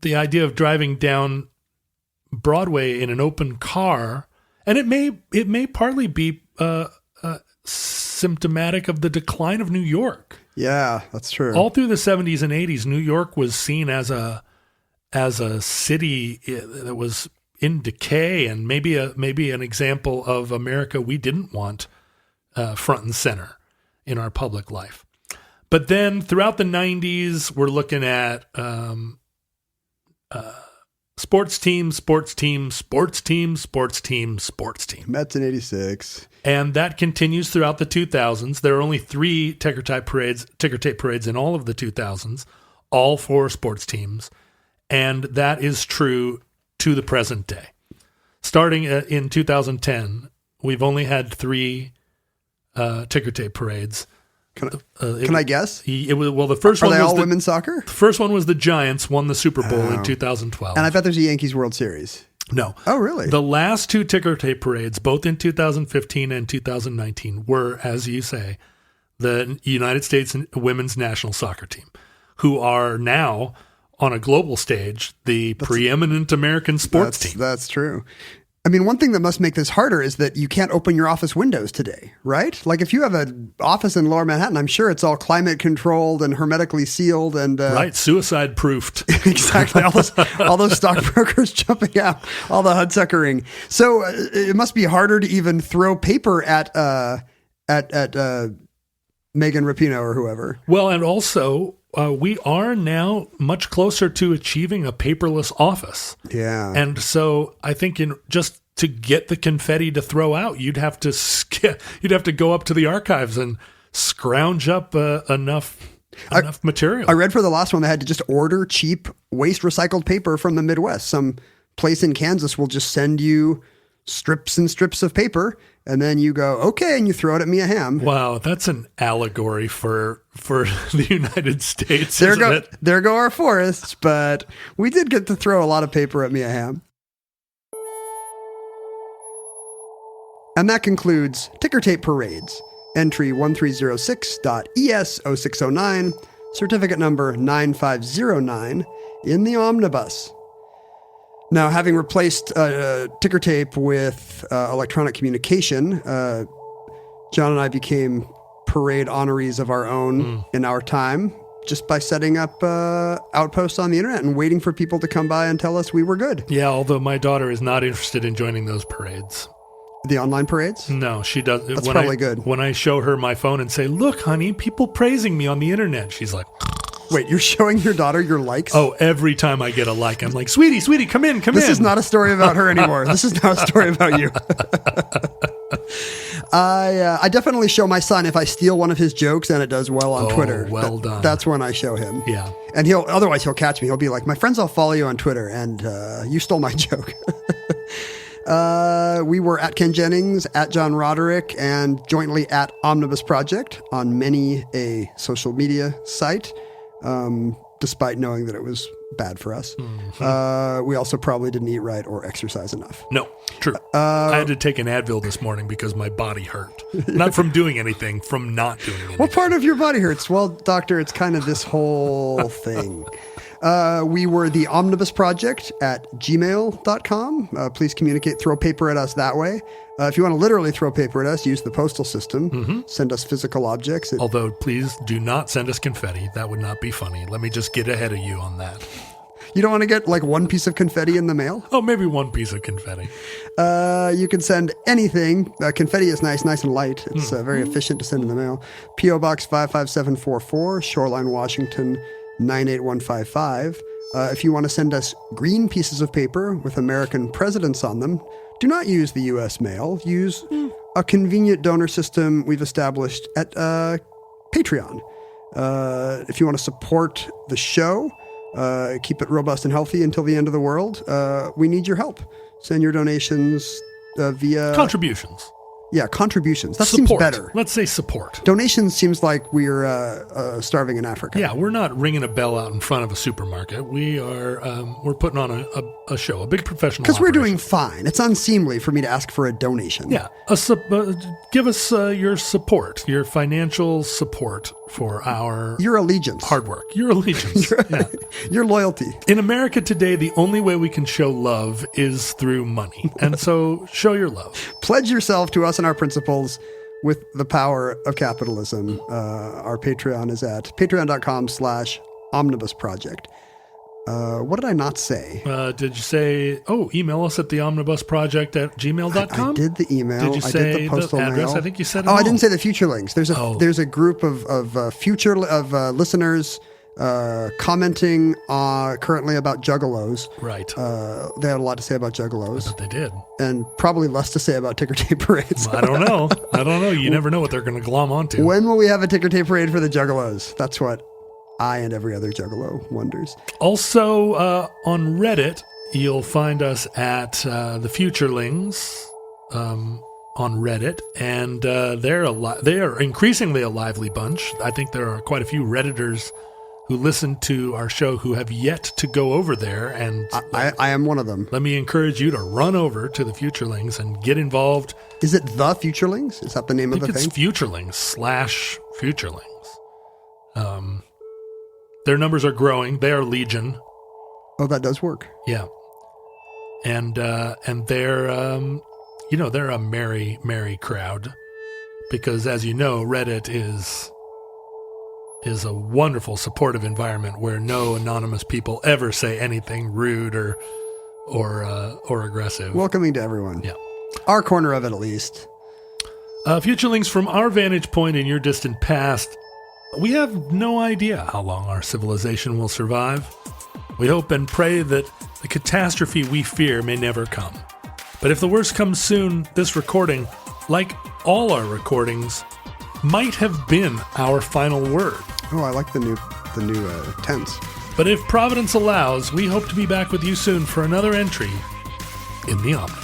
Speaker 4: the idea of driving down Broadway in an open car, and it may partly be symptomatic of the decline of New York.
Speaker 3: Yeah, that's true.
Speaker 4: All through the 70s and 80s, New York was seen as a city that was in decay, and maybe an example of America we didn't want front and center in our public life. But then throughout the 90s, we're looking at sports team.
Speaker 3: Mets in 86.
Speaker 4: And that continues throughout the 2000s. There are only 3 ticker tape parades in all of the 2000s, all for sports teams. And that is true to the present day. Starting in 2010, we've only had 3 ticker tape parades.
Speaker 3: Can I guess?
Speaker 4: The first
Speaker 3: Are
Speaker 4: one
Speaker 3: they
Speaker 4: was
Speaker 3: all women's soccer?
Speaker 4: The first one was the Giants won the Super Bowl in 2012.
Speaker 3: And I bet there's a Yankees World Series.
Speaker 4: No.
Speaker 3: Oh, really?
Speaker 4: The last 2 ticker tape parades, both in 2015 and 2019, were, as you say, the United States women's national soccer team, who are now on a global stage the preeminent American sports team.
Speaker 3: That's true. I mean, one thing that must make this harder is that you can't open your office windows today, right? If you have an office in Lower Manhattan, I'm sure it's all climate controlled and hermetically sealed and
Speaker 4: right, suicide proofed.
Speaker 3: Exactly, all those stockbrokers jumping out, all the hudsuckering. So it must be harder to even throw paper at Megan Rapinoe or whoever.
Speaker 4: Well, and also we are now much closer to achieving a paperless office.
Speaker 3: Yeah.
Speaker 4: And so I think just to get the confetti to throw out, you'd have to go up to the archives and scrounge up enough material.
Speaker 3: I read for the last one they had to just order cheap waste recycled paper from the Midwest. Some place in Kansas will just send you strips and strips of paper, and then you go, okay, and you throw it at Mia Hamm.
Speaker 4: Wow, that's an allegory for the United States,
Speaker 3: there go our forests, but we did get to throw a lot of paper at Mia Hamm. And that concludes Ticker Tape Parades, entry 1306.ES0609, certificate number 9509, in the omnibus. Now, having replaced ticker tape with electronic communication, John and I became parade honorees of our own in our time, just by setting up outposts on the internet and waiting for people to come by and tell us we were good.
Speaker 4: Yeah, although my daughter is not interested in joining those parades.
Speaker 3: The online parades?
Speaker 4: No, she does.
Speaker 3: That's probably good.
Speaker 4: When I show her my phone and say, look, honey, people praising me on the internet, she's like...
Speaker 3: Wait, you're showing your daughter your likes?
Speaker 4: Oh, every time I get a like, I'm like, sweetie, come in.
Speaker 3: This is not a story about her anymore. This is now a story about you. I definitely show my son if I steal one of his jokes and it does well on Twitter.
Speaker 4: Well done.
Speaker 3: That's when I show him.
Speaker 4: Yeah.
Speaker 3: And otherwise he'll catch me. He'll be like, my friends all follow you on Twitter and you stole my joke. We were at Ken Jennings, at John Roderick, and jointly at Omnibus Project on many a social media site. Despite knowing that it was bad for us. We also probably didn't eat right or exercise enough.
Speaker 4: No, true. I had to take an Advil this morning because my body hurt. Not from doing anything, from not doing anything.
Speaker 3: What part of your body hurts? Well, doctor, it's kind of this whole thing. We were the Omnibus Project at gmail.com. Please communicate, throw paper at us that way. If you want to literally throw paper at us, use the postal system. Send us physical objects.
Speaker 4: Although, please do not send us confetti. That would not be funny. Let me just get ahead of you on that.
Speaker 3: You don't want to get like one piece of confetti in the mail?
Speaker 4: Oh, maybe one piece of confetti.
Speaker 3: You can send anything. Confetti is nice and light. It's very efficient to send in the mail. P.O. Box 55744, Shoreline, Washington 98155. If you want to send us green pieces of paper with American presidents on them, do not use the U.S. mail. Use a convenient donor system we've established at Patreon. If you want to support the show, keep it robust and healthy until the end of the world, we need your help. Send your donations via...
Speaker 4: Contributions.
Speaker 3: Yeah, contributions. That
Speaker 4: Support.
Speaker 3: seems better.
Speaker 4: Let's say support.
Speaker 3: Donations seems like we're starving in Africa.
Speaker 4: Yeah, we're not ringing a bell out in front of a supermarket. We're putting on a show, a big professional
Speaker 3: Because we're
Speaker 4: operation.
Speaker 3: doing fine. It's unseemly for me to ask for a donation.
Speaker 4: Yeah, give us your support, your financial support for our...
Speaker 3: Your allegiance.
Speaker 4: Hard work. Your allegiance. Yeah.
Speaker 3: Your loyalty.
Speaker 4: In America today, the only way we can show love is through money. And so show your love.
Speaker 3: Pledge yourself to us and our principles with the power of capitalism. Our Patreon is at patreon.com/omnibus project. What did I not say?
Speaker 4: Did you say, email us at theomnibusproject@gmail.com?
Speaker 3: I did the email.
Speaker 4: Did you
Speaker 3: I
Speaker 4: say
Speaker 3: did the postal
Speaker 4: the address?
Speaker 3: mail.
Speaker 4: I think you said it
Speaker 3: I
Speaker 4: all.
Speaker 3: didn't say the future links. There's a group of listeners commenting currently about juggalos.
Speaker 4: Right.
Speaker 3: They had a lot to say about juggalos.
Speaker 4: But they did.
Speaker 3: And probably less to say about ticker tape parades.
Speaker 4: I don't know. You never know what they're going to glom onto.
Speaker 3: When will we have a ticker tape parade for the juggalos? That's what I and every other juggalo wonders.
Speaker 4: Also, on Reddit, you'll find us at the Futurelings on Reddit, and they are increasingly a lively bunch. I think there are quite a few Redditors who listen to our show who have yet to go over there. And
Speaker 3: I am one of them.
Speaker 4: Let me encourage you to run over to the Futurelings and get involved.
Speaker 3: Is it the Futurelings? Is that the name of the thing?
Speaker 4: It's Futurelings/Futurelings. Their numbers are growing. They are legion.
Speaker 3: Oh, that does work.
Speaker 4: Yeah. And they're, they're a merry crowd because, as you know, Reddit is a wonderful supportive environment where no anonymous people ever say anything rude or aggressive.
Speaker 3: Welcoming to everyone.
Speaker 4: Yeah.
Speaker 3: Our corner of it, at least.
Speaker 4: Futurelings, from our vantage point in your distant past, we have no idea how long our civilization will survive. We hope and pray that the catastrophe we fear may never come. But if the worst comes soon, this recording, like all our recordings, might have been our final word.
Speaker 3: Oh, I like the new tense.
Speaker 4: But if Providence allows, we hope to be back with you soon for another entry in the Omnibus.